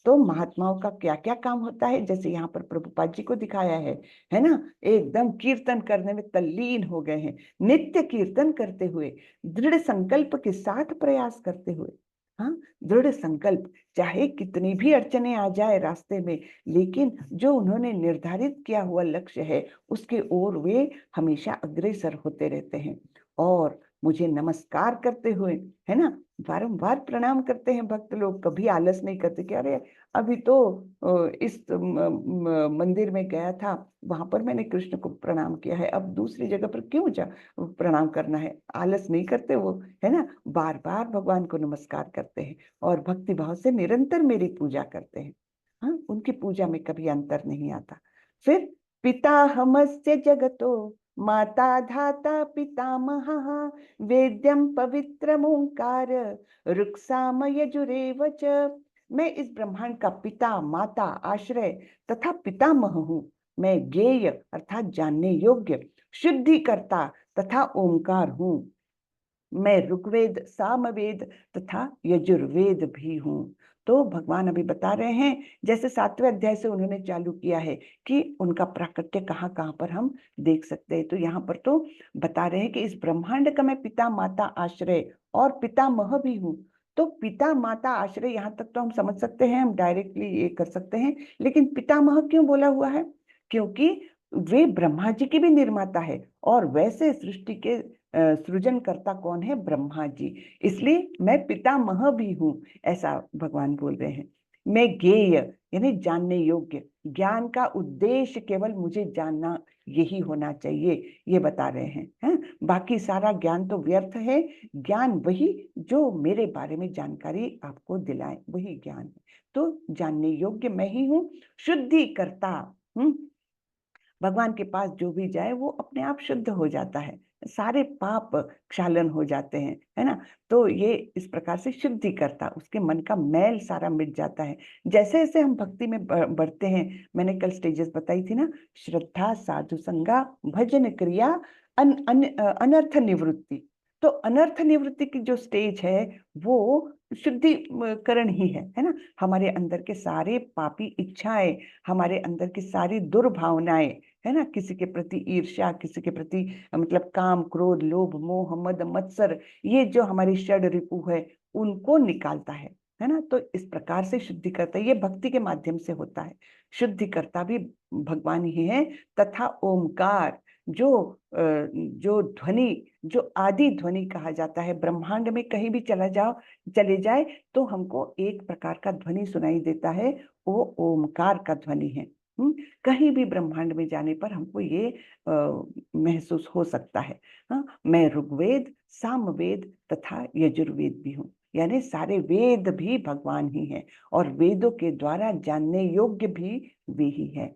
तो महात्माओं का क्या क्या काम होता है, जैसे यहाँ पर प्रभुपाद जी को दिखाया है ना, एकदम कीर्तन करने में तल्लीन हो गए हैं, नित्य कीर्तन करते हुए, दृढ़ संकल्प के साथ प्रयास करते हुए। हाँ, दृढ़ संकल्प, चाहे कितनी भी अड़चने आ जाए रास्ते में, लेकिन जो उन्होंने निर्धारित किया हुआ लक्ष्य है उसके ओर वे हमेशा अग्रसर होते रहते हैं। और मुझे नमस्कार करते हुए, है ना, बारंबार प्रणाम करते हैं भक्त लोग, कभी आलस नहीं करते कि अरे अभी तो इस मंदिर में गया था, वहां पर मैंने कृष्ण को प्रणाम किया है, अब दूसरी जगह पर क्यों जा प्रणाम करना है। आलस नहीं करते वो, है ना, बार बार भगवान को नमस्कार करते हैं और भक्ति भाव से निरंतर मेरी पूजा करते हैं। हाँ, उनकी पूजा में कभी अंतर नहीं आता। फिर पिताहमस्य जगतो माता धाता पितामहः वेद्यम पवित्रमोंकार रुक्साम यजुरेव च। मैं इस ब्रह्मांड का पिता, माता, आश्रय तथा पितामह हूँ। मैं ज्ञेय अर्थात जानने योग्य, शुद्धिकर्ता तथा ओंकार हूँ। मैं ऋग्वेद, सामवेद तथा यजुर्वेद भी हूँ। तो भगवान अभी बता रहे हैं, जैसे 7वें अध्याय से उन्होंने चालू किया है कि उनका प्राकट्य कहाँ कहाँ पर हम देख सकते हैं। तो यहाँ पर तो बता रहे हैं कि इस ब्रह्मांड का मैं पिता, माता, आश्रय और पितामह भी हूँ। तो पिता, माता, आश्रय यहाँ तक तो हम समझ सकते हैं, हम डायरेक्टली ये कर सकते हैं, लेकिन पितामह क्यों बोला हुआ है? क्योंकि वे ब्रह्मा जी के भी निर्माता है और वैसे सृष्टि के सृजनकर्ता कौन है? ब्रह्मा जी। इसलिए मैं पितामह भी हूँ, ऐसा भगवान बोल रहे हैं। मैं ज्ञेय यानी जानने योग्य, ज्ञान का उद्देश्य केवल मुझे जानना यही होना चाहिए, ये बता रहे हैं। बाकी सारा ज्ञान तो व्यर्थ है। ज्ञान वही जो मेरे बारे में जानकारी आपको दिलाए, वही ज्ञान है। तो जानने योग्य मैं ही हूँ, शुद्धि करता। भगवान के पास जो भी जाए वो अपने आप शुद्ध हो जाता है, सारे पाप क्षालन हो जाते हैं, है ना। तो ये इस प्रकार से शुद्धि करता, उसके मन का मैल सारा मिट जाता है। जैसे जैसे हम भक्ति में बढ़ते हैं, मैंने कल स्टेजेस बताई थी ना, श्रद्धा, साधु संगा, भजन क्रिया, अनर्थ निवृत्ति। तो अनर्थ निवृत्ति की जो स्टेज है वो शुद्धिकरण ही है ना। हमारे अंदर के सारे पापी इच्छाएं, हमारे अंदर की सारी दुर्भावनाएं, है ना, किसी के प्रति ईर्ष्या, किसी के प्रति मतलब काम, क्रोध, लोभ, मोह, मद, मत्सर, ये जो हमारी षड रिपु है उनको निकालता है ना। तो इस प्रकार से शुद्धि करता है, ये भक्ति के माध्यम से होता है। शुद्धि करता भी भगवान ही है। तथा ओमकार, जो ध्वनि, जो आदि ध्वनि कहा जाता है, ब्रह्मांड में कहीं भी चले जाए तो हमको एक प्रकार का ध्वनि सुनाई देता है, वो ओमकार का ध्वनि है। कहीं भी ब्रह्मांड में जाने पर हमको ये महसूस हो सकता है। मैं ऋग्वेद, सामवेद तथा यजुर्वेद भी हूँ, यानी सारे वेद भी भगवान ही हैं और वेदों के द्वारा जानने योग्य भी वे ही है।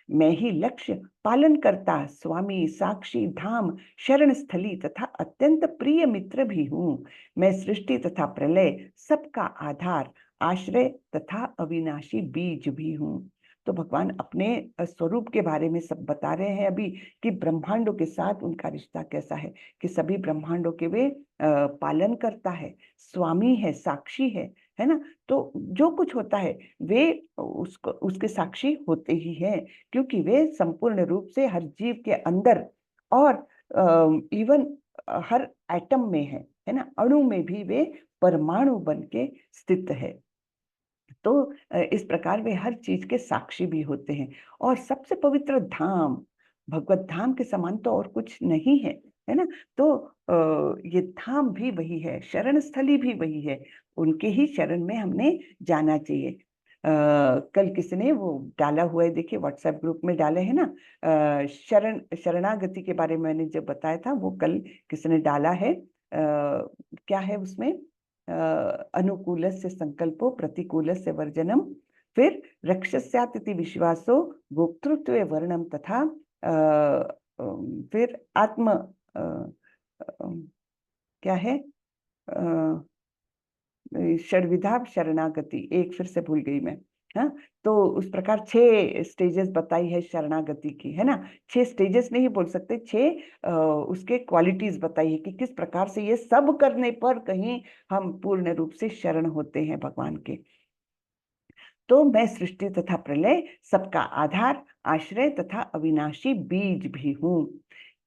मैं ही लक्ष्य, पालन करता, स्वामी, साक्षी, धाम, शरण स्थली तथा अत्यंत प्रिय मित्र भी हूँ। मैं सृष्टि तथा प्रलय, सबका आधार, आश्रय तथा अविनाशी बीज भी हूँ। तो भगवान अपने स्वरूप के बारे में सब बता रहे हैं अभी, कि ब्रह्मांडों के साथ उनका रिश्ता कैसा है, कि सभी ब्रह्मांडों के वे पालन करता है, स्वामी है, साक्षी है ना। तो जो कुछ होता है वे उसके साक्षी होते ही हैं, क्योंकि वे संपूर्ण रूप से हर जीव के अंदर और इवन हर एटम में है ना, अणु में भी वे परमाणु बन के स्थित है। तो इस प्रकार वे हर चीज के साक्षी भी होते हैं। और सबसे पवित्र धाम, भगवत धाम के समान तो और कुछ नहीं है ना। तो ये धाम भी वही है, शरण स्थली भी वही है, उनके ही शरण में हमने जाना चाहिए। कल किसी ने वो डाला हुआ है, देखिए व्हाट्सएप ग्रुप में डाले हैं ना, शरणागति के बारे में मैंने जब बताया था, वो कल किसी ने डाला है। क्या है उसमें? अनुकूलस्य संकल्पो प्रतिकूलस्य वर्जनम, फिर रक्षस्यातिथि विश्वासो भोक्तृत्वे वर्णम तथा फिर आत्म क्या है, षड्विधा शरणागति, एक फिर से भूल गई मैं। हाँ, तो उस प्रकार 6 स्टेजेस बताई है शरणागति की, है ना। 6 स्टेजेस नहीं बोल सकते, 6 उसके क्वालिटीज बताई है कि किस प्रकार से ये सब करने पर कहीं हम पूर्ण रूप से शरण होते हैं भगवान के। तो मैं सृष्टि तथा प्रलय, सबका आधार, आश्रय तथा अविनाशी बीज भी हूँ।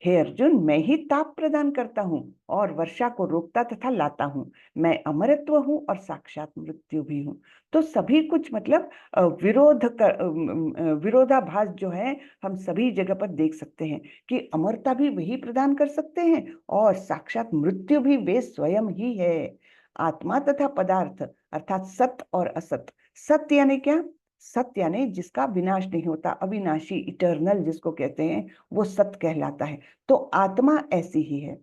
हे अर्जुन, मैं ही ताप प्रदान करता हूँ और वर्षा को रोकता तथा लाता हूँ। मैं अमरत्व हूँ और साक्षात मृत्यु भी हूँ। तो सभी कुछ मतलब विरोधाभास जो है हम सभी जगह पर देख सकते हैं कि अमरता भी वही प्रदान कर सकते हैं और साक्षात मृत्यु भी वे स्वयं ही है। आत्मा तथा पदार्थ अर्थात सत्य और असत। सत्य यानी क्या? सत्य यानी जिसका विनाश नहीं होता, अविनाशी, इटर्नल जिसको कहते हैं, वो सत्य कहलाता है। तो आत्मा ऐसी ही है,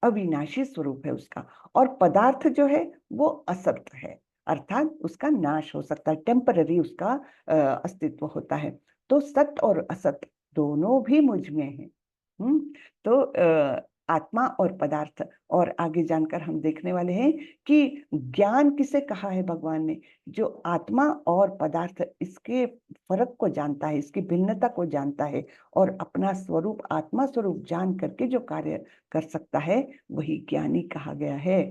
अविनाशी स्वरूप है उसका। और पदार्थ जो है वो असत्य है, अर्थात उसका नाश हो सकता है, टेम्पररी उसका अस्तित्व होता है। तो सत्य और असत्य दोनों भी मुझ में है। तो आत्मा और पदार्थ। और आगे जानकर हम देखने वाले हैं कि ज्ञान किसे कहा है भगवान ने? जो आत्मा और पदार्थ इसके फर्क को जानता है, इसकी भिन्नता को जानता है और अपना स्वरूप आत्मा स्वरूप जान करके जो कार्य कर सकता है वही ज्ञानी कहा गया है।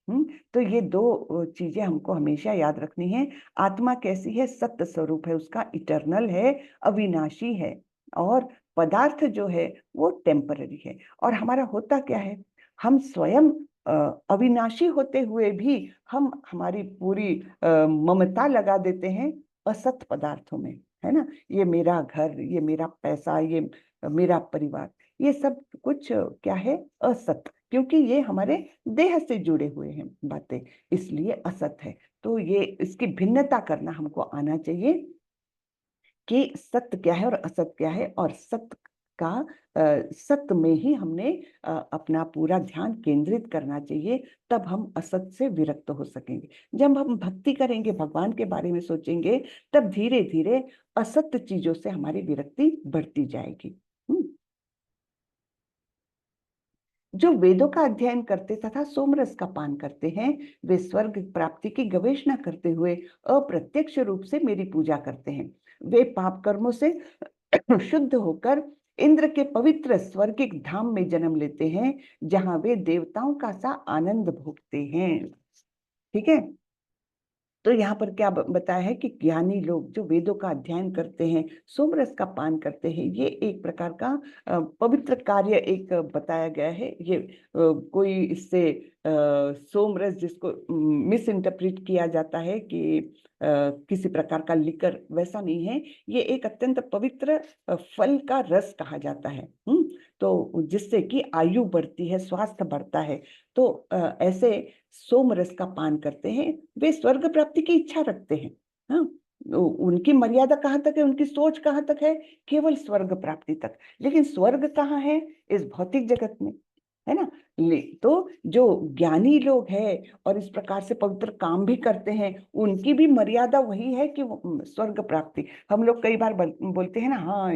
तो ये दो चीजें हमको हमेशा याद रखनी है। आत्मा कैसी है? सत्य स्वरूप है उसका, इटर्नल है, अविनाशी है। और पदार्थ जो है वो टेम्पररी है। और हमारा होता क्या है, हम स्वयं अविनाशी होते हुए भी हम हमारी पूरी ममता लगा देते हैं असत पदार्थों में, है ना। ये मेरा घर, ये मेरा पैसा, ये मेरा परिवार, ये सब कुछ क्या है? असत, क्योंकि ये हमारे देह से जुड़े हुए हैं बातें, इसलिए असत है। तो ये इसकी भिन्नता करना हमको आना चाहिए कि सत्य क्या है और असत्य क्या है। और सत्य का सत्य में ही हमने अपना पूरा ध्यान केंद्रित करना चाहिए, तब हम असत्य से विरक्त हो सकेंगे। जब हम भक्ति करेंगे, भगवान के बारे में सोचेंगे, तब धीरे धीरे असत्य चीजों से हमारी विरक्ति बढ़ती जाएगी। जो वेदों का अध्ययन करते तथा सोमरस का पान करते हैं, वे स्वर्ग प्राप्ति की गवेषणा करते हुए अप्रत्यक्ष रूप से मेरी पूजा करते हैं। वे पाप कर्मों से शुद्ध होकर इंद्र के पवित्र स्वर्गिक धाम में जन्म लेते हैं, जहां वे देवताओं का सा आनंद भोगते हैं। ठीक है। तो यहाँ पर क्या बताया है कि ज्ञानी लोग जो वेदों का अध्ययन करते हैं, सोमरस का पान करते हैं, ये एक प्रकार का पवित्र कार्य एक बताया गया है। ये कोई इससे सोमरस जिसको मिस इंटरप्रिट किया जाता है कि किसी प्रकार का लिकर, वैसा नहीं है। ये एक अत्यंत पवित्र फल का रस कहा जाता है। तो जिससे कि आयु बढ़ती है, स्वास्थ्य बढ़ता है। तो ऐसे सोमरस का पान करते हैं, वे स्वर्ग प्राप्ति की इच्छा रखते हैं। हाँ, उनकी मर्यादा कहाँ तक है, उनकी सोच कहाँ तक है? केवल स्वर्ग प्राप्ति तक। लेकिन स्वर्ग कहाँ है? इस भौतिक जगत में, है ना। तो जो ज्ञानी लोग हैं और इस प्रकार से पवित्र काम भी करते हैं, उनकी भी मर्यादा वही है कि स्वर्ग प्राप्ति। हम लोग कई बार बोलते हैं ना, हाँ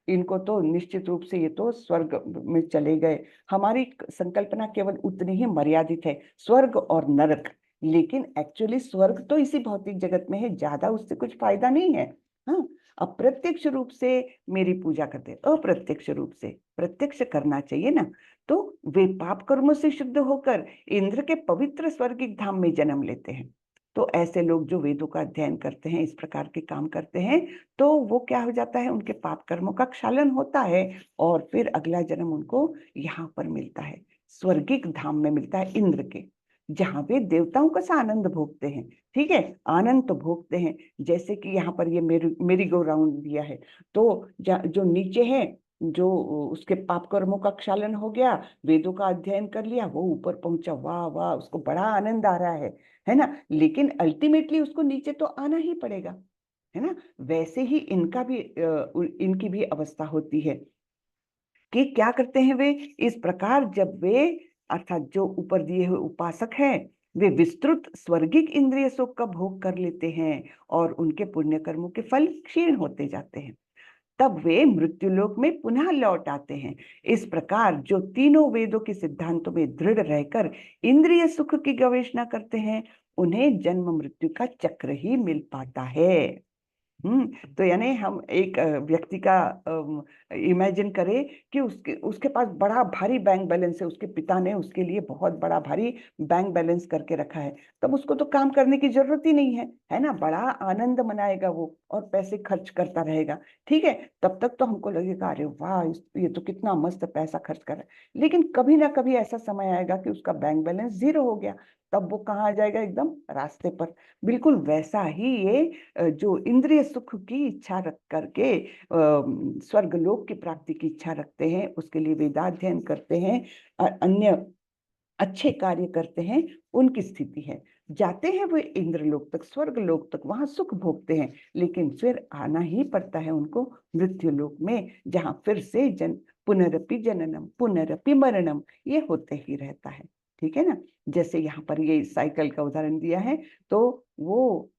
इनको तो निश्चित रूप से ये तो स्वर्ग में चले गए। हमारी संकल्पना केवल उतनी ही मर्यादित है, स्वर्ग और नरक। लेकिन एक्चुअली स्वर्ग तो इसी भौतिक जगत में है, ज्यादा उससे कुछ फायदा नहीं है। हाँ, अप्रत्यक्ष रूप से मेरी पूजा करते, अप्रत्यक्ष रूप से, प्रत्यक्ष करना चाहिए ना। तो वे पाप कर्मों से शुद्ध होकर इंद्र के पवित्र स्वर्गिक धाम में जन्म लेते हैं। तो ऐसे लोग जो वेदों का अध्ययन करते हैं, इस प्रकार के काम करते हैं, तो वो क्या हो जाता है, उनके पाप कर्मों का क्षालन होता है और फिर अगला जन्म उनको यहाँ पर मिलता है, स्वर्गिक धाम में मिलता है, इंद्र के, जहाँ वे देवताओं का सा आनंद भोगते हैं। ठीक है, आनंद तो भोगते हैं। जैसे कि यहाँ पर ये मेरी गो राउंड दिया है, तो जो नीचे है, जो उसके पाप कर्मों का क्षालन हो गया, वेदों का अध्ययन कर लिया, वो ऊपर पहुंचा, वाह वाह, उसको बड़ा आनंद आ रहा है ना। लेकिन अल्टीमेटली उसको नीचे तो आना ही पड़ेगा, है ना। वैसे ही इनकी भी अवस्था होती है कि क्या करते हैं वे इस प्रकार, जब वे अर्थात जो ऊपर दिए हुए उपासक हैं, वे विस्तृत स्वर्गिक इंद्रिय सुख का भोग कर लेते हैं और उनके पुण्य कर्मों के फल क्षीण होते जाते हैं। तब वे मृत्युलोक में पुनः लौट आते हैं। इस प्रकार जो तीनों वेदों के सिद्धांतों में दृढ़ रहकर इंद्रिय सुख की गवेषणा करते हैं, उन्हें जन्म मृत्यु का चक्र ही मिल पाता है। तो यानी हम एक व्यक्ति का इमेजिन करें कि उसके पास बड़ा भारी बैंक बैलेंस है, उसके पिता ने उसके लिए बहुत बड़ा भारी बैंक बैलेंस करके रखा है, तब उसको तो काम करने की जरूरत ही नहीं है ना। बड़ा आनंद मनाएगा वो और पैसे खर्च करता रहेगा। ठीक है, तब तक तो हमको लगेगा अरे वाह, ये तो कितना मस्त पैसा खर्च कर रहा है। लेकिन कभी ना कभी ऐसा समय आएगा कि उसका बैंक बैलेंस जीरो हो गया, तब वो कहाँ आ जाएगा, एकदम रास्ते पर। बिल्कुल वैसा ही ये जो इंद्रिय सुख की इच्छा रख करके स्वर्ग लोक की प्राप्ति की इच्छा रखते हैं, उसके लिए वेदाध्ययन करते हैं, अन्य अच्छे कार्य करते हैं, उनकी स्थिति है। जाते हैं वो इंद्रलोक तक, स्वर्ग लोक तक, वहां सुख भोगते हैं, लेकिन फिर आना ही पड़ता है उनको मृत्यु लोक में, जहां फिर से पुनरपि जननम पुनरपि मरणम ये होते ही रहता है। ठीक है ना। जैसे यहाँ पर ये साइकिल का उदाहरण दिया है, तो वो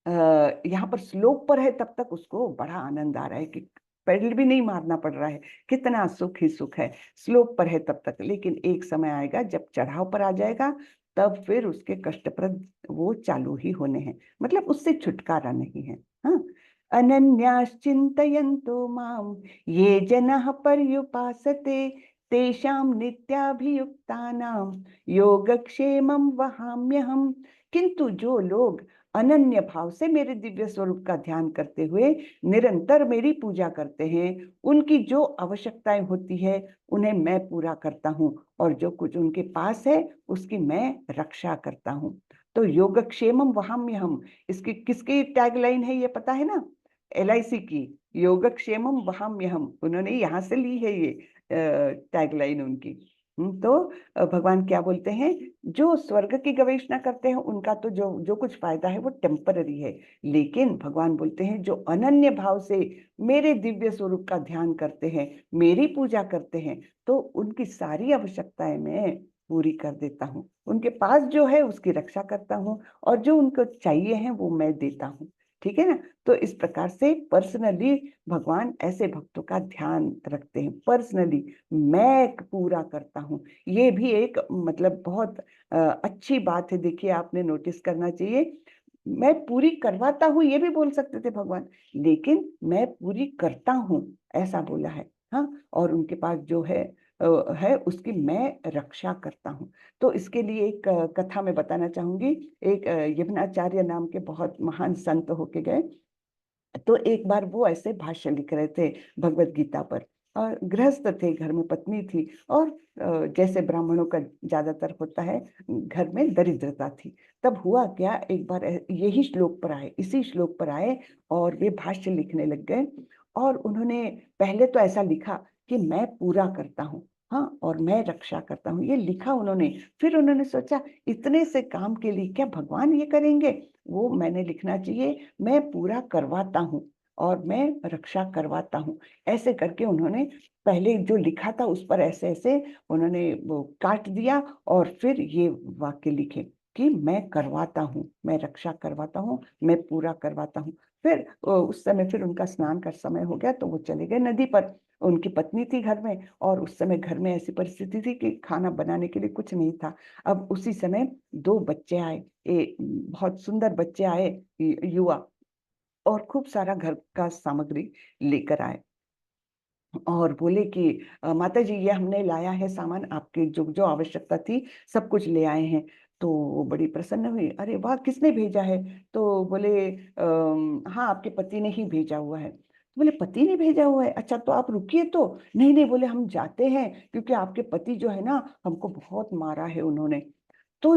यहाँ पर स्लोप पर है, तब तक उसको बड़ा आनंद आ रहा है कि पेडल भी नहीं मारना पड़ रहा है, कितना सुख ही सुख है। स्लोप पर है तब तक, लेकिन एक समय आएगा जब चढ़ाव पर आ जाएगा, तब फिर उसके कष्टप्रद वो चालू ही होने हैं, मतलब उससे छुटकारा नहीं है। हाँ, अनन्याश्चिन्तयन्तो माम ये जनाः पर्युपासते तेषां नित्याभियुक्तानां योगक्षेमं वहाम्यहम्। किंतु जो लोग अनन्य भाव से मेरे दिव्य स्वरूप का ध्यान करते हुए निरंतर मेरी पूजा करते हैं, उनकी जो आवश्यकताएं होती है उन्हें मैं पूरा करता हूँ, और जो कुछ उनके पास है उसकी मैं रक्षा करता हूँ। तो योगक्षेमम वहाम्यहम्, इसकी किसकी टैगलाइन है ये पता है ना? LIC की, योगक्षेमम वहाम्यहम्, उन्होंने यहाँ से ली है ये टैगलाइन उनकी। तो भगवान क्या बोलते हैं, जो स्वर्ग की गवेषणा करते हैं उनका तो जो जो कुछ फायदा है वो टेम्पररी है, लेकिन भगवान बोलते हैं जो अनन्य भाव से मेरे दिव्य स्वरूप का ध्यान करते हैं, मेरी पूजा करते हैं, तो उनकी सारी आवश्यकताएं मैं पूरी कर देता हूँ, उनके पास जो है उसकी रक्षा करता हूँ, और जो उनको चाहिए है वो मैं देता हूँ। ठीक है ना। तो इस प्रकार से पर्सनली भगवान ऐसे भक्तों का ध्यान रखते हैं, पर्सनली मैं पूरा करता हूँ। ये भी एक मतलब बहुत अच्छी बात है। देखिए, आपने नोटिस करना चाहिए, मैं पूरी करवाता हूँ ये भी बोल सकते थे भगवान, लेकिन मैं पूरी करता हूँ ऐसा बोला है। हाँ, और उनके पास जो है उसकी मैं रक्षा करता हूँ। तो इसके लिए एक कथा मैं बताना चाहूंगी। एक यमुनाचार्य नाम के बहुत महान संत होके गए, तो एक बार वो ऐसे भाष्य लिख रहे थे भगवत गीता पर, और गृहस्थ थे, घर में पत्नी थी, और जैसे ब्राह्मणों का ज्यादातर होता है, घर में दरिद्रता थी। तब हुआ क्या, एक बार यही श्लोक पर आए, इसी श्लोक पर आए, और वे भाष्य लिखने लग गए। और उन्होंने पहले तो ऐसा लिखा कि मैं पूरा करता हूँ, हाँ, और मैं रक्षा करता हूँ, ये लिखा उन्होंने। फिर उन्होंने सोचा इतने से काम के लिए क्या भगवान ये करेंगे, वो मैंने लिखना चाहिए मैं पूरा करवाता हूँ और मैं रक्षा करवाता हूँ। ऐसे करके उन्होंने पहले जो लिखा था उस पर ऐसे ऐसे उन्होंने वो काट दिया, और फिर ये वाक्य लिखे कि मैं करवाता हूँ, मैं रक्षा करवाता हूँ, मैं पूरा करवाता हूँ। फिर उस समय फिर उनका स्नान का समय हो गया, तो वो चले गए नदी पर। उनकी पत्नी थी घर में, और उस समय घर में ऐसी परिस्थिति थी कि खाना बनाने के लिए कुछ नहीं था। अब उसी समय दो बच्चे आए, बहुत सुंदर बच्चे आए, युवा, और खूब सारा घर का सामग्री लेकर आए, और बोले कि माता जी ये हमने लाया है सामान, आपके जो जो आवश्यकता थी सब कुछ ले आए हैं। तो वो बड़ी प्रसन्न हुई, अरे वाह किसने भेजा है? तो बोले हाँ, आपके पति ने ही भेजा हुआ है। तो बोले पति ने भेजा हुआ है, अच्छा तो आप रुकिए। तो नहीं नहीं, बोले हम जाते हैं, क्योंकि आपके पति जो है ना हमको बहुत मारा है उन्होंने। तो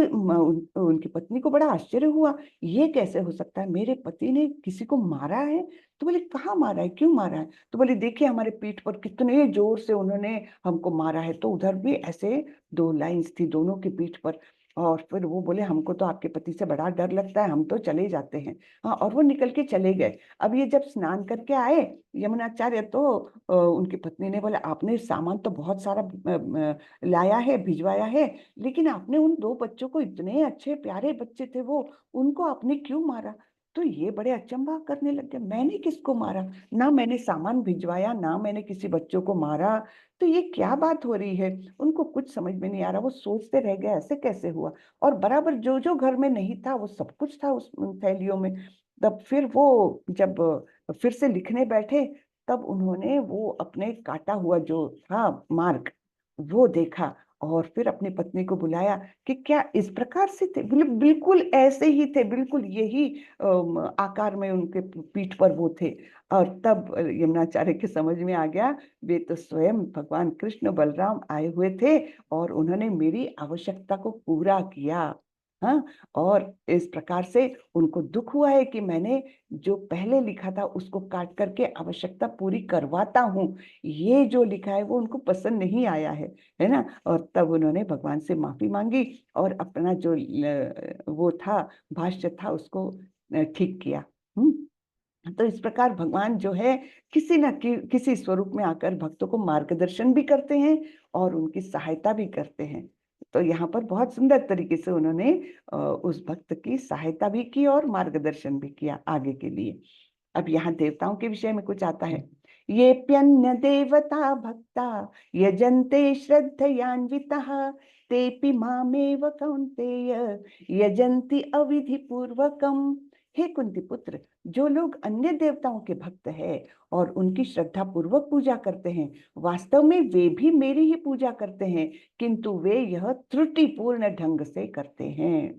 उनकी पत्नी को बड़ा आश्चर्य हुआ, ये कैसे हो सकता है, मेरे पति ने किसी को मारा है? तो बोले कहाँ मारा है, क्यों मारा है? तो बोले देखिए हमारे पीठ पर कितने जोर से उन्होंने हमको मारा है। तो उधर भी ऐसे दो लाइंस थी दोनों की पीठ पर। और फिर वो बोले हमको तो आपके पति से बड़ा डर लगता है, हम तो चले जाते हैं। हाँ, और वो निकल के चले गए। अब ये जब स्नान करके आए यमुनाचार्य, तो उनकी पत्नी ने बोला आपने सामान तो बहुत सारा लाया है, भिजवाया है, लेकिन आपने उन दो बच्चों को, इतने अच्छे प्यारे बच्चे थे वो, उनको आपने क्यों मारा? तो ये बड़े अचंभा करने लग गए, मैंने किसको मारा? ना मैंने सामान भिजवाया, ना मैंने किसी बच्चों को मारा। तो ये क्या बात हो रही है? उनको कुछ समझ में नहीं आ रहा, वो सोचते रह गए ऐसे कैसे हुआ। और बराबर जो जो घर में नहीं था वो सब कुछ था उस थैलियों में। तब फिर वो जब फिर से लिखने बैठे, तब उन्होंने वो अपने काटा हुआ जो था मार्ग वो देखा, और फिर अपनी पत्नी को बुलाया कि क्या इस प्रकार से थे? बिल्कुल ऐसे ही थे, बिल्कुल यही आकार में उनके पीठ पर वो थे। और तब यमुनाचार्य के समझ में आ गया, वे तो स्वयं भगवान कृष्ण बलराम आए हुए थे और उन्होंने मेरी आवश्यकता को पूरा किया। हाँ, और इस प्रकार से उनको दुख हुआ है कि मैंने जो पहले लिखा था उसको काट करके आवश्यकता पूरी करवाता हूँ, ये जो लिखा है वो उनको पसंद नहीं आया है ना। और तब उन्होंने भगवान से माफी मांगी और अपना जो वो था भाष्य था उसको ठीक किया। तो इस प्रकार भगवान जो है किसी न किसी स्वरूप में आकर भक्तों को मार्गदर्शन भी करते हैं और उनकी सहायता भी करते हैं। तो यहाँ पर बहुत सुंदर तरीके से उन्होंने उस भक्त की सहायता भी की और मार्गदर्शन भी किया आगे के लिए। अब यहाँ देवताओं के विषय में कुछ आता है। ये प्यन्य देवता भक्ता यजन्ते श्रद्धयान्वितः तेपि मामेव कौन्तेय यजन्ति अविधि पूर्वकम। हे कुंती पुत्र, जो लोग अन्य देवताओं के भक्त हैं और उनकी श्रद्धा पूर्वक पूजा करते हैं, वास्तव में वे भी मेरी ही पूजा करते हैं, किंतु वे यह त्रुटिपूर्ण ढंग से करते हैं।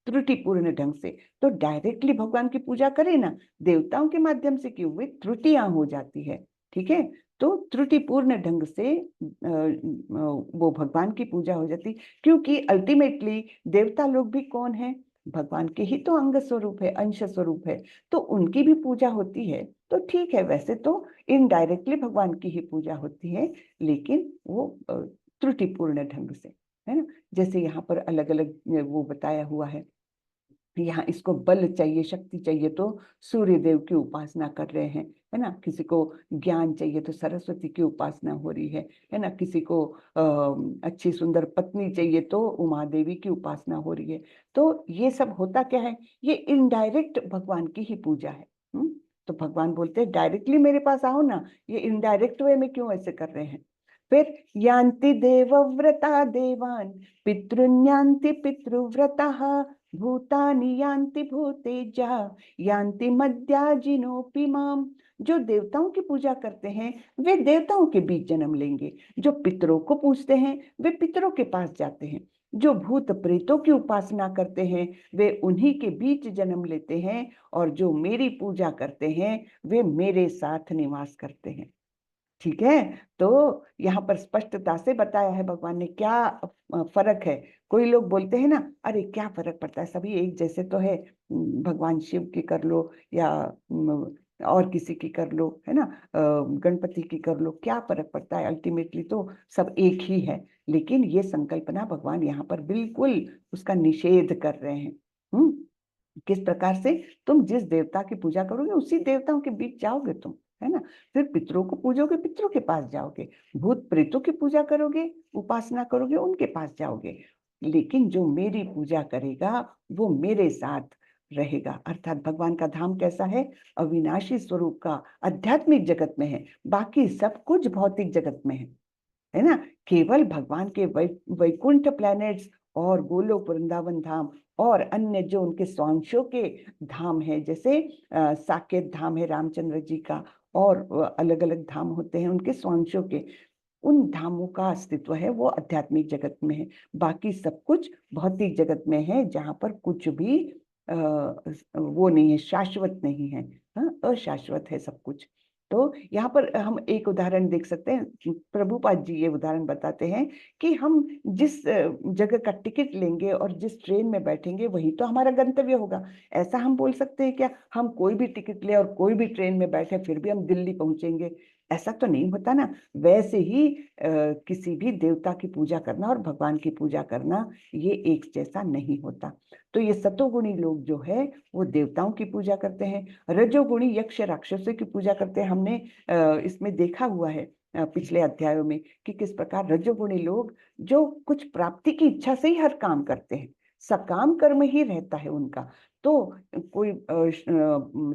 त्रुटिपूर्ण ढंग से। तो डायरेक्टली भगवान की पूजा करें ना, देवताओं के माध्यम से क्यों, वे त्रुटियां हो जाती है। ठीक है, तो त्रुटिपूर्ण ढंग से वो भगवान की पूजा हो जाती, क्योंकि अल्टीमेटली देवता लोग भी कौन है, भगवान के ही तो अंग स्वरूप है, अंश स्वरूप है। तो उनकी भी पूजा होती है। तो ठीक है, वैसे तो इनडायरेक्टली भगवान की ही पूजा होती है, लेकिन वो त्रुटिपूर्ण ढंग से, है ना। जैसे यहाँ पर अलग अलग वो बताया हुआ है, यहाँ इसको बल चाहिए, शक्ति चाहिए तो सूर्य देव की उपासना कर रहे हैं, है ना। किसी को ज्ञान चाहिए तो सरस्वती की उपासना हो रही है ना। किसी को अच्छी सुंदर पत्नी चाहिए तो उमा देवी की उपासना हो रही है। तो ये सब होता क्या है, ये इनडायरेक्ट भगवान की ही पूजा है। तो भगवान बोलते हैं डायरेक्टली मेरे पास आओ ना, ये इनडायरेक्ट वे में क्यों ऐसे कर रहे हैं। फिर यान्ति देवव्रता देवान पितृन्यान्ति पितृव्रतः भूतानि यान्ति भूतेजा यान्ति मद्याजिनोपि माम। जो देवताओं की पूजा करते हैं वे देवताओं के बीच जन्म लेंगे, जो पितरों को पूजते हैं वे पितरों के पास जाते हैं, जो भूत प्रेतों की उपासना करते हैं वे उन्हीं के बीच जन्म लेते हैं, और जो मेरी पूजा करते हैं वे मेरे साथ निवास करते हैं। ठीक है, तो यहाँ पर स्पष्टता से बताया है भगवान ने क्या फर्क है। कोई लोग बोलते हैं ना, अरे क्या फर्क पड़ता है, सभी एक जैसे तो है, भगवान शिव की कर लो या और किसी की कर लो, है ना, गणपति की कर लो, क्या फर्क पड़ता है, अल्टीमेटली तो सब एक ही है। लेकिन ये संकल्पना भगवान यहाँ पर बिल्कुल उसका निषेध कर रहे हैं। किस प्रकार से, तुम जिस देवता की पूजा करोगे उसी देवताओं के बीच जाओगे तुम, है ना। फिर पितरों को पूजोगे, पितरों के पास जाओगे, भूत प्रेतों की पूजा करोगे, उपासना करोगे, उनके पास जाओगे। लेकिन जो मेरी पूजा करेगा वो मेरे साथ रहेगा। अर्थात भगवान का धाम कैसा है, अविनाशी स्वरूप का आध्यात्मिक जगत में है, बाकी सब कुछ भौतिक जगत में है ना। केवल भगवान के वैकुंठ प्लैनेट्स और गोलोक वृंदावन धाम और अन्य जो उनके स्वांशों के धाम है, जैसे साकेत धाम है रामचंद्र जी का, और अलग अलग धाम होते हैं उनके स्वांशों के, उन धामों का अस्तित्व है वो आध्यात्मिक जगत में है। बाकी सब कुछ भौतिक जगत में है, जहाँ पर कुछ भी वो नहीं है, शाश्वत नहीं है। हाँ, अशाश्वत है सब कुछ। तो यहाँ पर हम एक उदाहरण देख सकते हैं, प्रभुपाद जी ये उदाहरण बताते हैं कि हम जिस जगह का टिकट लेंगे और जिस ट्रेन में बैठेंगे वही तो हमारा गंतव्य होगा। ऐसा हम बोल सकते हैं क्या, हम कोई भी टिकट ले और कोई भी ट्रेन में बैठे फिर भी हम दिल्ली पहुंचेंगे, ऐसा तो नहीं होता ना। वैसे ही किसी भी देवता की पूजा करना और भगवान की पूजा करना ये एक जैसा नहीं होता। तो ये सतोगुणी लोग जो है वो देवताओं की पूजा करते हैं, रजोगुणी यक्ष राक्षसों की पूजा करते हैं। हमने इसमें देखा हुआ है पिछले अध्यायों में कि किस प्रकार रजोगुणी लोग जो कुछ प्राप्ति की इच्छा से ही हर काम करते हैं, सकाम कर्म ही रहता है उनका। तो कोई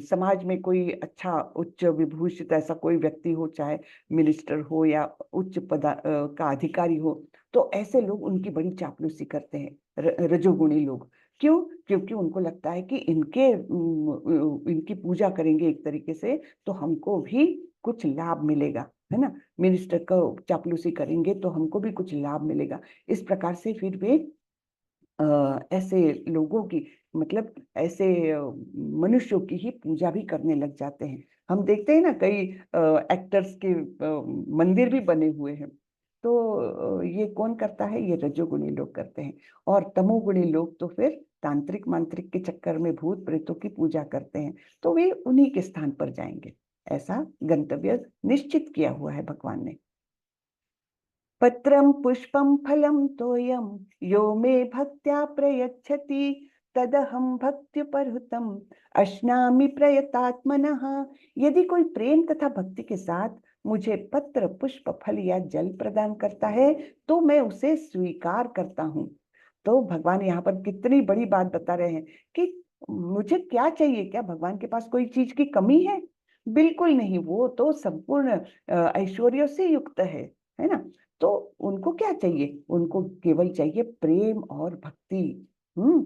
समाज में कोई अच्छा उच्च विभूषित ऐसा कोई व्यक्ति हो, चाहे मिनिस्टर हो या उच्च का अधिकारी हो, तो ऐसे लोग उनकी बड़ी चापलूसी करते हैं, रजोगुणी लोग। क्यों? क्योंकि उनको लगता है कि इनकी पूजा करेंगे एक तरीके से तो हमको भी कुछ लाभ मिलेगा, है ना। मिनिस्टर को चापलूसी करेंगे तो हमको भी कुछ लाभ मिलेगा। इस प्रकार से फिर वे ऐसे लोगों की, मतलब ऐसे मनुष्यों की ही पूजा भी करने लग जाते हैं। हम देखते हैं ना कई एक्टर्स के मंदिर भी बने हुए हैं। तो ये कौन करता है? ये रजोगुणी लोग करते हैं। और तमोगुणी लोग तो फिर तांत्रिक मांत्रिक के चक्कर में भूत प्रेतों की पूजा करते हैं, तो वे उन्हीं के स्थान पर जाएंगे। ऐसा गंतव्य निश्चित किया हुआ है भगवान ने। पत्रं पुष्पं फलं तोयं यो मे भक्त्या प्रयच्छति तदहं भक्त्युपहृतम् अश्नामि प्रयतात्मनः। यदि कोई प्रेम तथा भक्ति के साथ मुझे पत्र पुष्प फल या जल प्रदान करता है तो मैं उसे स्वीकार करता हूँ। तो भगवान यहाँ पर कितनी बड़ी बात बता रहे हैं कि मुझे क्या चाहिए? क्या भगवान के पास कोई चीज की कमी है? बिल्कुल नहीं, वो तो संपूर्ण ऐश्वर्य से युक्त है ना। तो उनको क्या चाहिए? उनको केवल चाहिए प्रेम और भक्ति। हम्म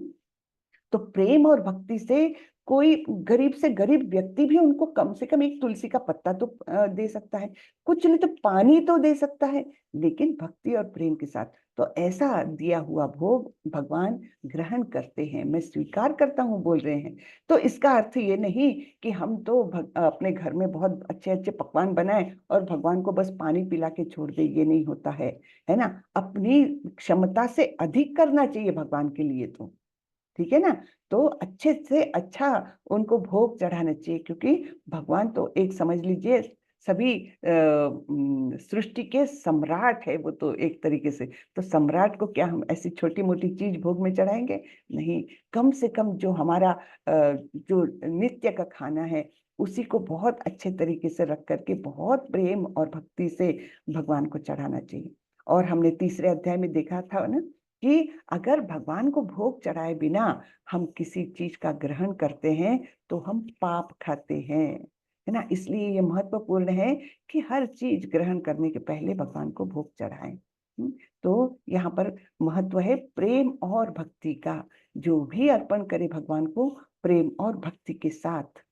तो प्रेम और भक्ति से कोई गरीब से गरीब व्यक्ति भी उनको कम से कम एक तुलसी का पत्ता तो दे सकता है, कुछ नहीं तो पानी तो दे सकता है, लेकिन भक्ति और प्रेम के साथ। तो ऐसा दिया हुआ भोग भगवान ग्रहण करते हैं, मैं स्वीकार करता हूँ बोल रहे हैं। तो इसका अर्थ ये नहीं कि हम तो अपने घर में बहुत अच्छे अच्छे पकवान बनाएं और भगवान को बस पानी पिला के छोड़ दे, ये नहीं होता है ना। अपनी क्षमता से अधिक करना चाहिए भगवान के लिए, तो ठीक है ना। तो अच्छे से अच्छा उनको भोग चढ़ाना चाहिए, क्योंकि भगवान तो एक समझ लीजिए सभी सृष्टि के सम्राट है वो तो एक तरीके से। तो सम्राट को क्या हम ऐसी छोटी मोटी चीज भोग में चढ़ाएंगे? नहीं, कम से कम जो हमारा जो नित्य का खाना है उसी को बहुत अच्छे तरीके से रख करके बहुत प्रेम और भक्ति से भगवान को चढ़ाना चाहिए। और हमने तीसरे अध्याय में देखा था ना कि अगर भगवान को भोग चढ़ाए बिना हम किसी चीज का ग्रहण करते हैं तो हम पाप खाते हैं, है ना। इसलिए ये महत्वपूर्ण है कि हर चीज ग्रहण करने के पहले भगवान को भोग चढ़ाएं। तो यहाँ पर महत्व है प्रेम और भक्ति का। जो भी अर्पण करे भगवान को प्रेम और भक्ति के साथ।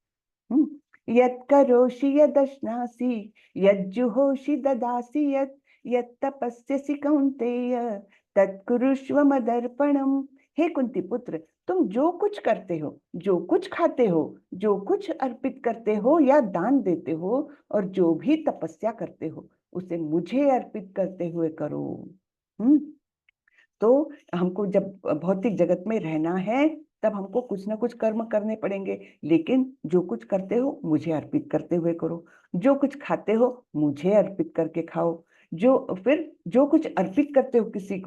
यत् करोषि यदश्नासि यज्जुहोषि ददासि यत् तपस्यसि कौन्तेय तत्कुरुष्व मदर्पणम। हे कुंती पुत्र, तुम जो कुछ करते हो, जो कुछ खाते हो, जो कुछ अर्पित करते हो या दान देते हो और जो भी तपस्या करते हो उसे मुझे अर्पित करते हुए करो। हम्म तो हमको जब भौतिक जगत में रहना है तब हमको कुछ ना कुछ कर्म करने पड़ेंगे, लेकिन जो कुछ करते हो मुझे अर्पित करते हुए करो। जो कुछ खाते हो मुझे अर्पित करके खाओ। जो कुछ अर्पित करते हो किसी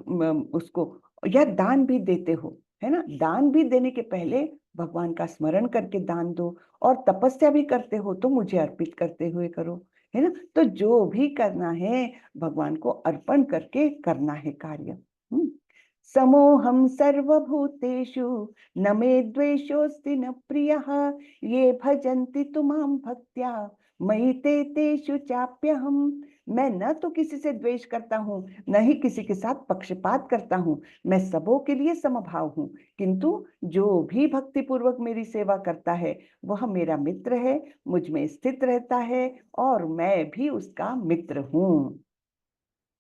उसको, या दान भी देते हो, है ना, दान भी देने के पहले भगवान का स्मरण करके दान दो। और तपस्या भी करते हो तो मुझे अर्पित करते हुए करो, है ना। तो जो भी करना है भगवान को अर्पण करके करना है कार्य। समोहम सर्वभूतेषु न मे द्वेषोऽस्ति न प्रियः ये भजन्ति तु मां भक्त्या मयि ते तेषु चाप्यहम्। मैं न तो किसी से द्वेष करता हूँ, न ही किसी के साथ पक्षपात करता हूँ। मैं सबों के लिए समभाव हूँ, किंतु जो भी भक्ति पूर्वक मेरी सेवा करता है वह मेरा मित्र है, मुझ में स्थित रहता है और मैं भी उसका मित्र हूँ।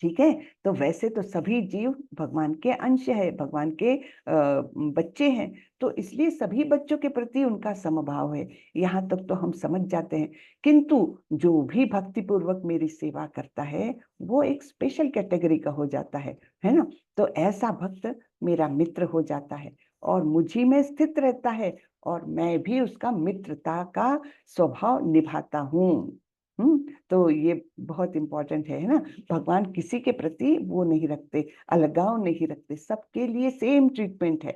ठीक है। तो वैसे तो सभी जीव भगवान के अंश है, भगवान के बच्चे हैं, तो इसलिए सभी बच्चों के प्रति उनका समभाव है। यहाँ तक तो हम समझ जाते हैं। किंतु जो भी भक्ति पूर्वक मेरी सेवा करता है वो एक स्पेशल कैटेगरी का हो जाता है ना। तो ऐसा भक्त मेरा मित्र हो जाता है और मुझी में स्थित रहता है और मैं भी उसका मित्रता का स्वभाव निभाता हूँ। तो ये बहुत इंपॉर्टेंट है ना। भगवान किसी के प्रति वो नहीं रखते, अलगाव नहीं रखते, सबके लिए सेम ट्रीटमेंट है।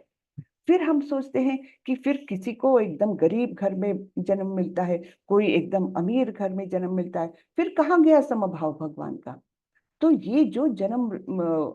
फिर हम सोचते हैं कि फिर किसी को एकदम गरीब घर में जन्म मिलता है, कोई एकदम अमीर घर में जन्म मिलता है, फिर कहाँ गया समभाव भगवान का? तो ये जो जन्म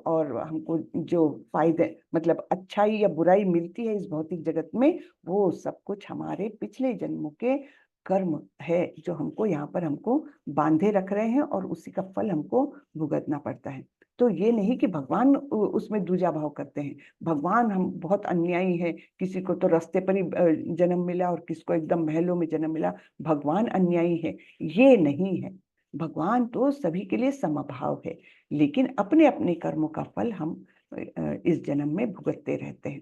और हमको जो फायदे, मतलब अच्छाई या बुराई मिलती है इस भौतिक जगत में, वो सब कुछ हमारे पिछले जन्मों के कर्म है जो हमको यहाँ पर हमको बांधे रख रहे हैं और उसी का फल हमको भुगतना पड़ता है। तो ये नहीं कि भगवान उसमें दूजा भाव करते हैं। भगवान हम बहुत अन्यायी है, किसी को तो रास्ते पर ही जन्म मिला और किसको एकदम महलों में जन्म मिला, भगवान अन्यायी है, ये नहीं है। भगवान तो सभी के लिए समभाव है, लेकिन अपने अपने कर्मों का फल हम इस जन्म में भुगतते रहते हैं।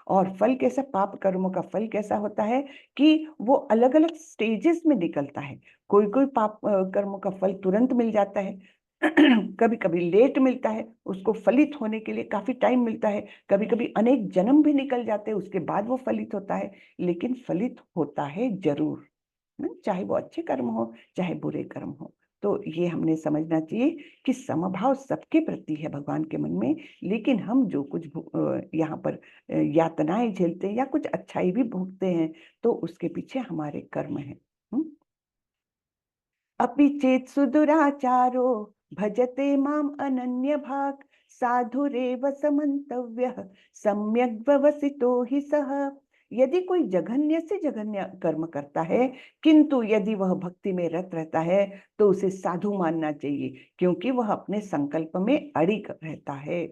और फल कैसा, पाप कर्मों का फल कैसा होता है कि वो अलग अलग स्टेजेस में निकलता है। कोई कोई पाप कर्मों का फल तुरंत मिल जाता है, कभी कभी लेट मिलता है, उसको फलित होने के लिए काफी टाइम मिलता है, कभी कभी अनेक जन्म भी निकल जाते हैं उसके बाद वो फलित होता है, लेकिन फलित होता है जरूर, चाहे वो अच्छे कर्म हो चाहे बुरे कर्म हो। तो ये हमने समझना चाहिए कि समभाव सबके प्रति है भगवान के मन में, लेकिन हम जो कुछ यहाँ पर यातनाएं झेलते हैं या कुछ अच्छाई भी भोगते हैं, तो उसके पीछे हमारे कर्म है। अपि चेत सुदुराचारो भजते माम अनन्य भाग साधुरेव समन्तव्यः सम्यक व्यवसितो हि सः। यदि कोई जघन्य से जघन्य कर्म करता है, किंतु यदि वह भक्ति में रत रहता है, तो उसे साधु मानना चाहिए, क्योंकि वह अपने संकल्प में अड़िग रहता है।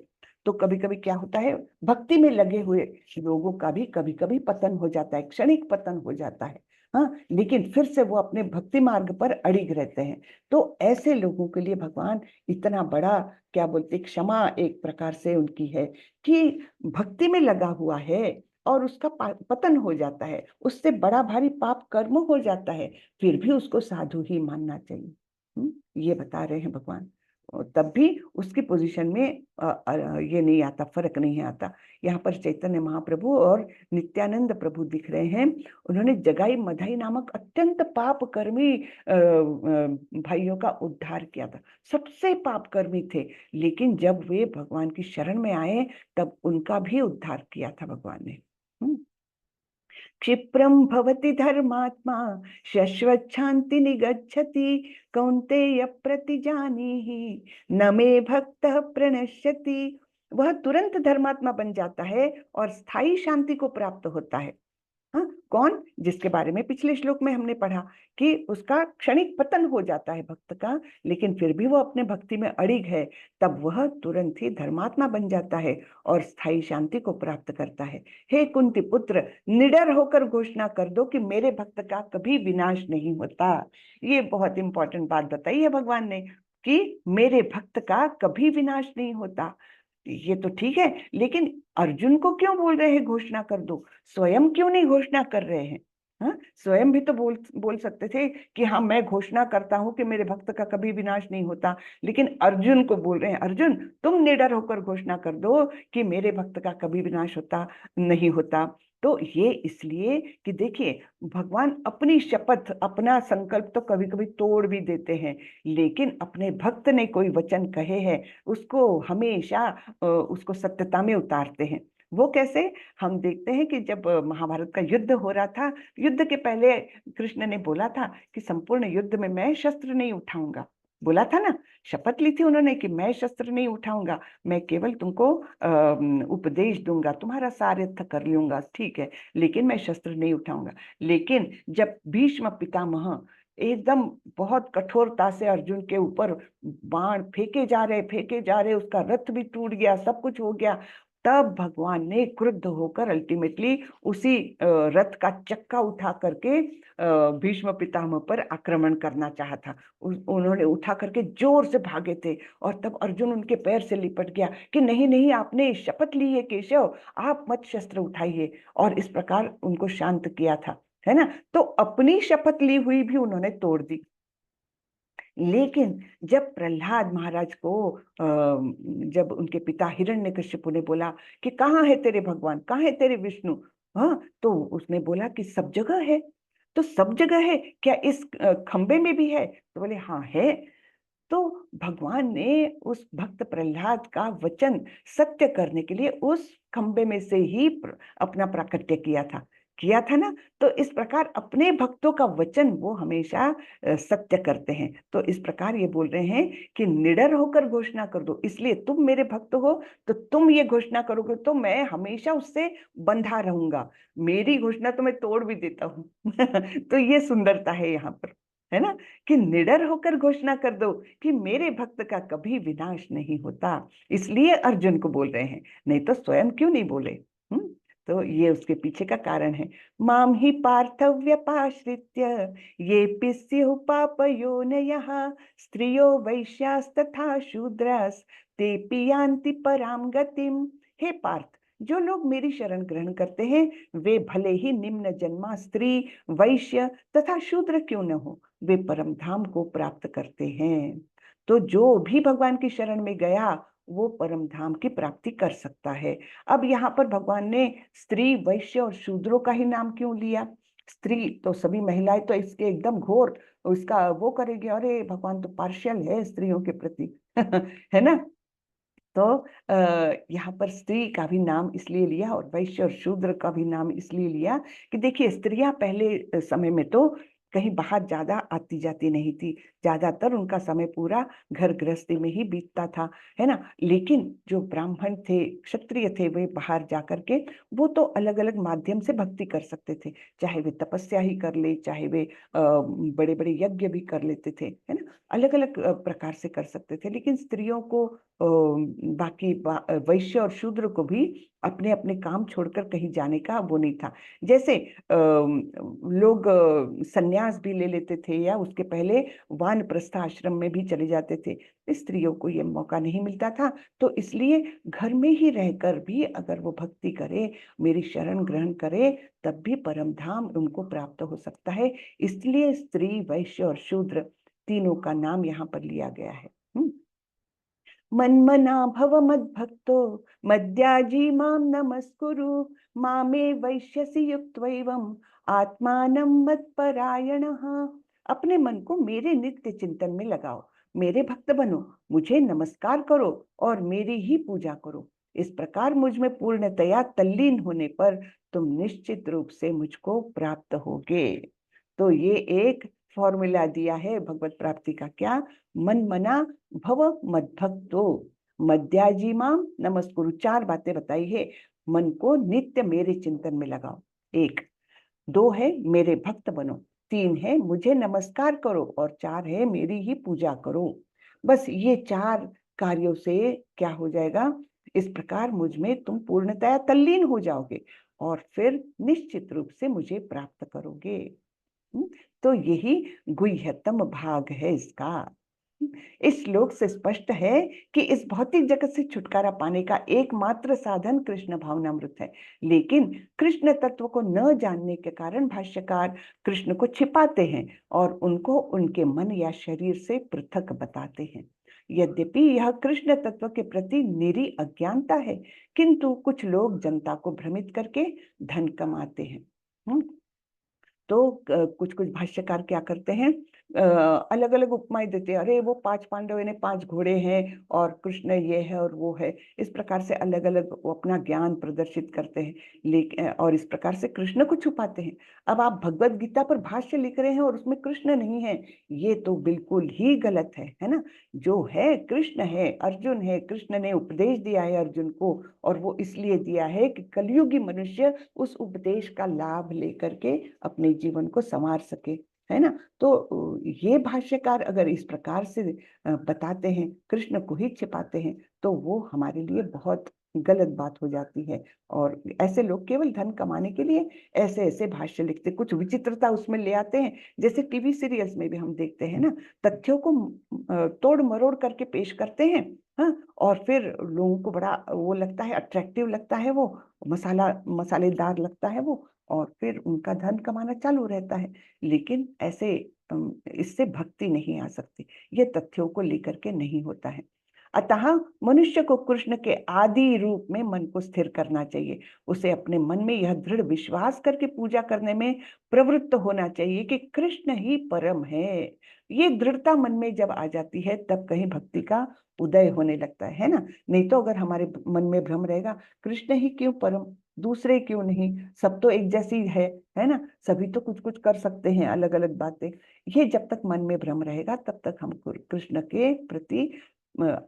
तो कभी कभी क्या होता है, भक्ति में लगे हुए लोगों का भी कभी कभी पतन हो जाता है, क्षणिक पतन हो जाता है, हाँ, लेकिन फिर से वो अपने भक्ति मार्ग पर अड़िग रहते हैं। तो ऐसे लोगों के लिए भगवान इतना बड़ा, क्या बोलते, क्षमा एक प्रकार से उनकी है कि भक्ति में लगा हुआ है और उसका पतन हो जाता है, उससे बड़ा भारी पाप कर्म हो जाता है, फिर भी उसको साधु ही मानना चाहिए। ये बता रहे हैं भगवान। तब भी उसकी पोजीशन में ये नहीं आता, फर्क नहीं आता। यहाँ पर चैतन्य महाप्रभु और नित्यानंद प्रभु दिख रहे हैं, उन्होंने जगाई मधाई नामक अत्यंत पाप कर्मी भाइयों का उद्धार किया था, सबसे पाप कर्मी थे, लेकिन जब वे भगवान की शरण में आए तब उनका भी उद्धार किया था भगवान ने। क्षिप्रम भवति धर्मात्मा शश्वच्छान्ति निगच्छति कौन्तेय प्रतिजानीहि न मे भक्तः प्रणश्यति। वह तुरंत धर्मात्मा बन जाता है और स्थायी शांति को प्राप्त होता है। हाँ, कौन? जिसके बारे में पिछले श्लोक में हमने पढ़ा कि उसका क्षणिक पतन हो जाता है भक्त का, लेकिन फिर भी वो अपने भक्ति में अड़िग है, तब वह तुरंत ही धर्मात्मा बन जाता है और स्थायी शांति को प्राप्त करता है। हे कुंती पुत्र, निडर होकर घोषणा कर दो कि मेरे भक्त का कभी विनाश नहीं होता। ये बहुत इंपॉर्टेंट बात बताई है भगवान ने कि मेरे भक्त का कभी विनाश नहीं होता। ये तो ठीक है, लेकिन अर्जुन को क्यों बोल रहे हैं घोषणा कर दो? स्वयं क्यों नहीं घोषणा कर रहे हैं? हाँ, स्वयं भी तो बोल सकते थे कि हाँ, मैं घोषणा करता हूं कि मेरे भक्त का कभी विनाश नहीं होता, लेकिन अर्जुन को बोल रहे हैं, अर्जुन तुम निडर होकर घोषणा कर दो कि मेरे भक्त का कभी विनाश होता नहीं होता। तो ये इसलिए कि देखिए, भगवान अपनी शपथ, अपना संकल्प तो कभी कभी तोड़ भी देते हैं, लेकिन अपने भक्त ने कोई वचन कहे हैं उसको हमेशा उसको सत्यता में उतारते हैं। वो कैसे? हम देखते हैं कि जब महाभारत का युद्ध हो रहा था, युद्ध के पहले कृष्ण ने बोला था कि संपूर्ण युद्ध में मैं शस्त्र नहीं उठाऊंगा, बोला था ना, शपथ ली थी उन्होंने कि मैं शस्त्र नहीं उठाऊंगा, मैं केवल तुमको उपदेश दूंगा, तुम्हारा सारथ्य कर लूंगा, ठीक है, लेकिन मैं शस्त्र नहीं उठाऊंगा। लेकिन जब भीष्म पितामह एकदम बहुत कठोरता से अर्जुन के ऊपर बाण फेंके जा रहे, उसका रथ भी टूट गया, सब कुछ हो गया, तब भगवान ने क्रुद्ध होकर अल्टीमेटली उसी रथ का चक्का उठा करके भीष्म पितामह पर आक्रमण करना चाहा था। उन्होंने उठा करके जोर से भागे थे, और तब अर्जुन उनके पैर से लिपट गया कि नहीं नहीं, आपने शपथ ली है केशव, आप मत शस्त्र उठाइए, और इस प्रकार उनको शांत किया था, है ना। तो अपनी शपथ ली हुई भी उन्होंने तोड़ दी। लेकिन जब प्रहलाद महाराज को जब उनके पिता हिरण्यकश्यपु ने बोला कि कहाँ है तेरे भगवान, कहाँ है तेरे विष्णु, हाँ, तो उसने बोला कि सब जगह है। तो सब जगह है क्या, इस खंबे में भी है? तो बोले हाँ है। तो भगवान ने उस भक्त प्रहलाद का वचन सत्य करने के लिए उस खंबे में से ही अपना प्राकट्य किया था ना। तो इस प्रकार अपने भक्तों का वचन वो हमेशा सत्य करते हैं। तो इस प्रकार ये बोल रहे हैं कि निडर होकर घोषणा कर दो, इसलिए तुम मेरे भक्त हो तो तुम ये घोषणा करोगे तो मैं हमेशा उससे बंधा रहूंगा, मेरी घोषणा तो मैं तोड़ भी देता हूँ। तो ये सुंदरता है यहाँ पर। है ना, कि निडर होकर घोषणा कर दो कि मेरे भक्त का कभी विनाश नहीं होता। इसलिए अर्जुन को बोल रहे हैं, नहीं तो स्वयं क्यों नहीं बोले। हम्म तो ये उसके पीछे का कारण है। माम ही पार्थव्यपाश्रित्य ये पिस्यु पापयोनयः स्त्रियो वैश्यास्तथा शूद्रस् ते यान्ति पराम गतिम। हे पार्थ, जो लोग मेरी शरण ग्रहण करते हैं वे भले ही निम्न जन्मा स्त्री, वैश्य तथा शूद्र क्यों न हो, वे परम धाम को प्राप्त करते हैं। तो जो भी भगवान की शरण में गया वो परम धाम की प्राप्ति कर सकता है। अब यहाँ पर भगवान ने स्त्री, वैश्य और शूद्रों का ही नाम क्यों लिया? स्त्री तो सभी महिलाएं तो इसके एकदम घोर उसका वो करेगी, अरे भगवान तो पार्शियल है स्त्रियों के प्रति है ना। तो यहाँ पर स्त्री का भी नाम इसलिए लिया और वैश्य और शूद्र का भी नाम इसलिए लिया कि देखिए, स्त्रियां पहले समय में तो कहीं बाहर ज्यादा आती जाती नहीं थी, ज्यादातर उनका समय पूरा घर गृहस्थी में ही बीतता था, है ना। लेकिन जो ब्राह्मण थे, क्षत्रिय थे, वे बाहर जाकर के वो तो अलग अलग माध्यम से भक्ति कर सकते थे, चाहे वे तपस्या ही कर ले, चाहे वे बड़े बड़े यज्ञ भी कर लेते थे, है ना, अलग अलग प्रकार से कर सकते थे। लेकिन स्त्रियों को बाकी वैश्य और शूद्र को भी अपने अपने काम छोड़कर कहीं जाने का वो नहीं था। जैसे लोग संन्यास भी ले लेते थे या उसके पहले वानप्रस्थ आश्रम में भी चले जाते थे, स्त्रियों को ये मौका नहीं मिलता था। तो इसलिए घर में ही रहकर भी अगर वो भक्ति करे, मेरी शरण ग्रहण करे, तब भी परम धाम उनको प्राप्त हो सकता है। इसलिए स्त्री, वैश्य और शूद्र तीनों का नाम यहाँ पर लिया गया है। मन्मना भव मद्भक्तो मद्याजी माम नमस्कुरु मामे वैश्यसि युक्त्वैवम् आत्मानं मत्परायणः। अपने मन को मेरे नित्य चिंतन में लगाओ, मेरे भक्त बनो, मुझे नमस्कार करो और मेरी ही पूजा करो। इस प्रकार मुझ में पूर्णतया तल्लीन होने पर तुम निश्चित रूप से मुझको प्राप्त होगे। तो ये एक फॉर्मूला दिया है भगवत प्राप्ति का। क्या? मन मना भव मद्भक्तो मद्याजी माम नमस्कुरु। चार बातें बताई है। मन को नित्य मेरे चिंतन में लगाओ, एक। दो है मेरे भक्त बनो, तीन है मुझे नमस्कार करो और चार है मेरी ही पूजा करो। बस ये चार कार्यों से क्या हो जाएगा? इस प्रकार मुझ में तुम पूर्णतया तल्लीन हो जाओगे और फिर निश्चित रूप से मुझे प्राप्त करोगे। तो यही गुह्यतम भाग है इसका। इस श्लोक से स्पष्ट है कि इस भौतिक जगत से छुटकारा पाने का एकमात्र साधन कृष्ण भावनामृत है। लेकिन कृष्ण तत्व को न जानने के कारण भाष्यकार कृष्ण को छिपाते हैं और उनको उनके मन या शरीर से पृथक बताते हैं। यद्यपि यह कृष्ण तत्व के प्रति निरी अज्ञानता है, किंतु कुछ लोग जनता को भ्रमित करके धन कमाते हैं। तो कुछ कुछ भाष्यकार क्या करते हैं, अलग अलग उपमाएं देते हैं। अरे वो 5 पांडव ने 5 घोड़े हैं और कृष्ण ये है और वो है, इस प्रकार से अलग अलग वो अपना ज्ञान प्रदर्शित करते हैं। लेकिन और इस प्रकार से कृष्ण को छुपाते हैं। अब आप भगवत गीता पर भाष्य लिख रहे हैं और उसमें कृष्ण नहीं है, ये तो बिल्कुल ही गलत है ना। जो है कृष्ण है, अर्जुन है। कृष्ण ने उपदेश दिया है अर्जुन को और वो इसलिए दिया है कि कलयुगी मनुष्य उस उपदेश का लाभ लेकर के अपने जीवन को संवार सके, है ना। तो ये भाष्यकार अगर इस प्रकार से बताते हैं, कृष्ण को ही छिपाते हैं, तो वो हमारे लिए बहुत गलत बात हो जाती है। और ऐसे लोग केवल धन कमाने के लिए ऐसे ऐसे भाष्य लिखते, कुछ विचित्रता उसमें ले आते हैं। जैसे टीवी सीरियल्स में भी हम देखते हैं ना, तथ्यों को तोड़ मरोड़ करके पेश करते हैं। हाँ, और फिर लोगों को बड़ा वो लगता है, अट्रैक्टिव लगता है, वो मसालेदार लगता है वो, और फिर उनका धन कमाना चालू रहता है। लेकिन ऐसे इससे भक्ति नहीं आ सकती, ये तथ्यों को लेकर के नहीं होता है। अतः मनुष्य को कृष्ण के आदि रूप में मन को स्थिर करना चाहिए। उसे अपने मन में यह दृढ़ विश्वास करके पूजा करने में प्रवृत्त होना चाहिए कि कृष्ण ही परम है। ये दृढ़ता मन में जब आ जाती है तब कहीं भक्ति का उदय होने लगता है ना। नहीं तो अगर हमारे मन में भ्रम रहेगा, कृष्ण ही क्यों परम, दूसरे क्यों नहीं, सब तो एक जैसी है ना, सभी तो कुछ कुछ कर सकते हैं अलग अलग बातें, ये जब तक मन में भ्रम रहेगा तब तक हम कृष्ण के प्रति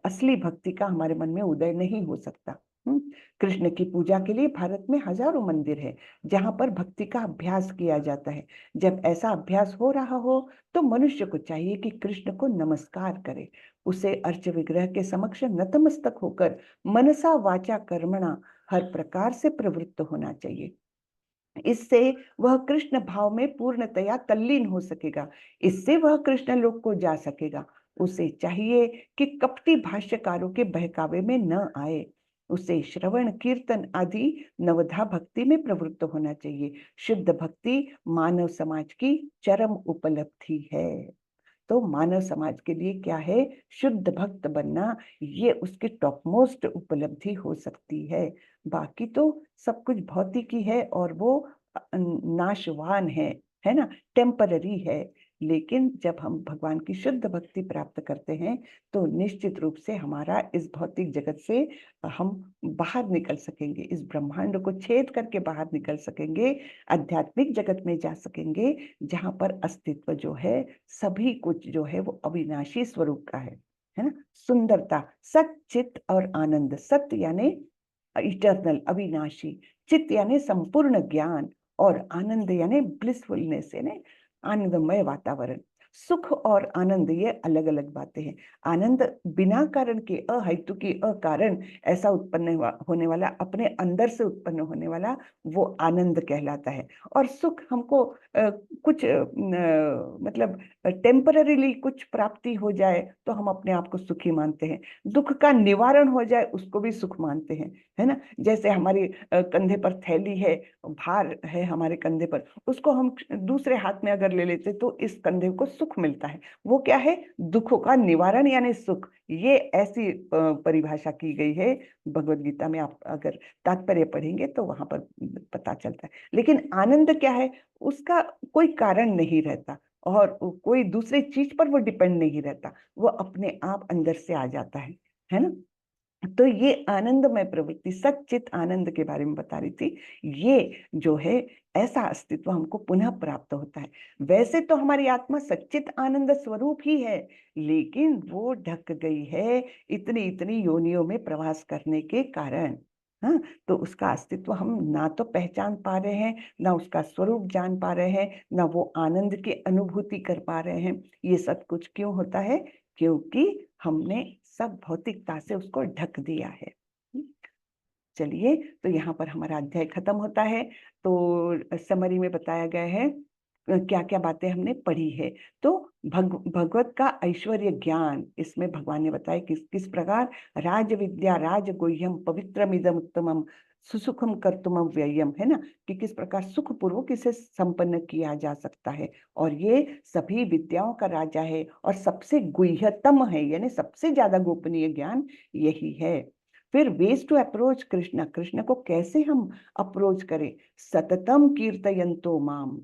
असली भक्ति का हमारे मन में उदय नहीं हो सकता। कृष्ण की पूजा के लिए भारत में हजारों मंदिर है जहां पर भक्ति का अभ्यास किया जाता है। जब ऐसा अभ्यास हो रहा हो तो मनुष्य को चाहिए कि कृष्ण को नमस्कार करे, उसे अर्च विग्रह के समक्ष नतमस्तक होकर मनसा वाचा कर्मणा हर प्रकार से प्रवृत्त होना चाहिए। इससे वह कृष्ण भाव में पूर्णतया तल्लीन हो सकेगा, इससे वह कृष्ण लोक को जा सकेगा। उसे चाहिए कि कपटी भाष्यकारों के बहकावे में न आए, उसे श्रवण कीर्तन आदि नवधा भक्ति में प्रवृत्त होना चाहिए। शुद्ध भक्ति मानव समाज की चरम उपलब्धि है। तो मानव समाज के लिए क्या है, शुद्ध भक्त बनना, ये उसकी टॉप मोस्ट उपलब्धि हो सकती है। बाकी तो सब कुछ भौतिकी है और वो नाशवान है ना, टेम्पररी है। लेकिन जब हम भगवान की शुद्ध भक्ति प्राप्त करते हैं तो निश्चित रूप से हमारा इस भौतिक जगत से हम बाहर निकल सकेंगे, इस ब्रह्मांड को छेद करके बाहर निकल सकेंगे, आध्यात्मिक जगत में जा सकेंगे जहां पर अस्तित्व जो है, सभी कुछ जो है वो अविनाशी स्वरूप का है ना। सुंदरता, सत चित और आनंद। सत्य यानी इटर्नल अविनाशी, चित यानी संपूर्ण ज्ञान, और आनंद यानी ब्लिसफुलनेस यानी आनंदमय वातावरण। सुख और आनंद ये अलग अलग बातें हैं। आनंद बिना कारण के, अहेतु के, अकारण ऐसा उत्पन्न होने वाला, अपने अंदर से उत्पन्न होने वाला, वो आनंद कहलाता है। और सुख हमको कुछ मतलब टेम्पररीली कुछ प्राप्ति हो जाए तो हम अपने आप को सुखी मानते हैं। दुख का निवारण हो जाए उसको भी सुख मानते हैं, है ना। जैसे हमारे कंधे पर थैली है, भार है हमारे कंधे पर, उसको हम दूसरे हाथ में अगर ले लेते तो इस कंधे को सुख मिलता है। वो क्या है, दुखों का निवारण यानी सुख। ये ऐसी परिभाषा की गई है भगवद गीता में। आप अगर तात्पर्य पढ़ेंगे तो वहां पर पता चलता है। लेकिन आनंद क्या है, उसका कोई कारण नहीं रहता और कोई दूसरी चीज पर वो डिपेंड नहीं रहता, वो अपने आप अंदर से आ जाता है ना। तो ये आनंदमय प्रवृत्ति, सच्चित आनंद के बारे में बता रही थी। ये जो है ऐसा अस्तित्व हमको पुनः प्राप्त होता है। वैसे तो हमारी आत्मा सच्चित आनंद स्वरूप ही है, लेकिन वो ढक गई है इतनी इतनी योनियों में प्रवास करने के कारण। हाँ, तो उसका अस्तित्व हम ना तो पहचान पा रहे हैं, ना उसका स्वरूप जान पा रहे हैं, ना वो आनंद की अनुभूति कर पा रहे हैं। ये सब कुछ क्यों होता है, क्योंकि हमने सब भौतिकता से उसको ढक दिया है। चलिए, तो यहाँ पर हमारा अध्याय खत्म होता है। तो समरी में बताया गया है क्या क्या बातें हमने पढ़ी है। तो भगवत का ऐश्वर्य ज्ञान, इसमें भगवान ने बताया किस किस प्रकार राज विद्या राज गुह्यम पवित्रमिदम उत्तमम सुसुखम कर्तुम व्ययम, है ना, कि किस प्रकार सुख पूर्वक इसे संपन्न किया जा सकता है। और ये सभी विद्याओं का राजा है और सबसे गुह्यतम है, यानी सबसे ज्यादा गोपनीय ज्ञान यही है। फिर ways to approach Krishna, Krishna को कैसे हम अप्रोच करें, सततम कीर्तयंतो माम,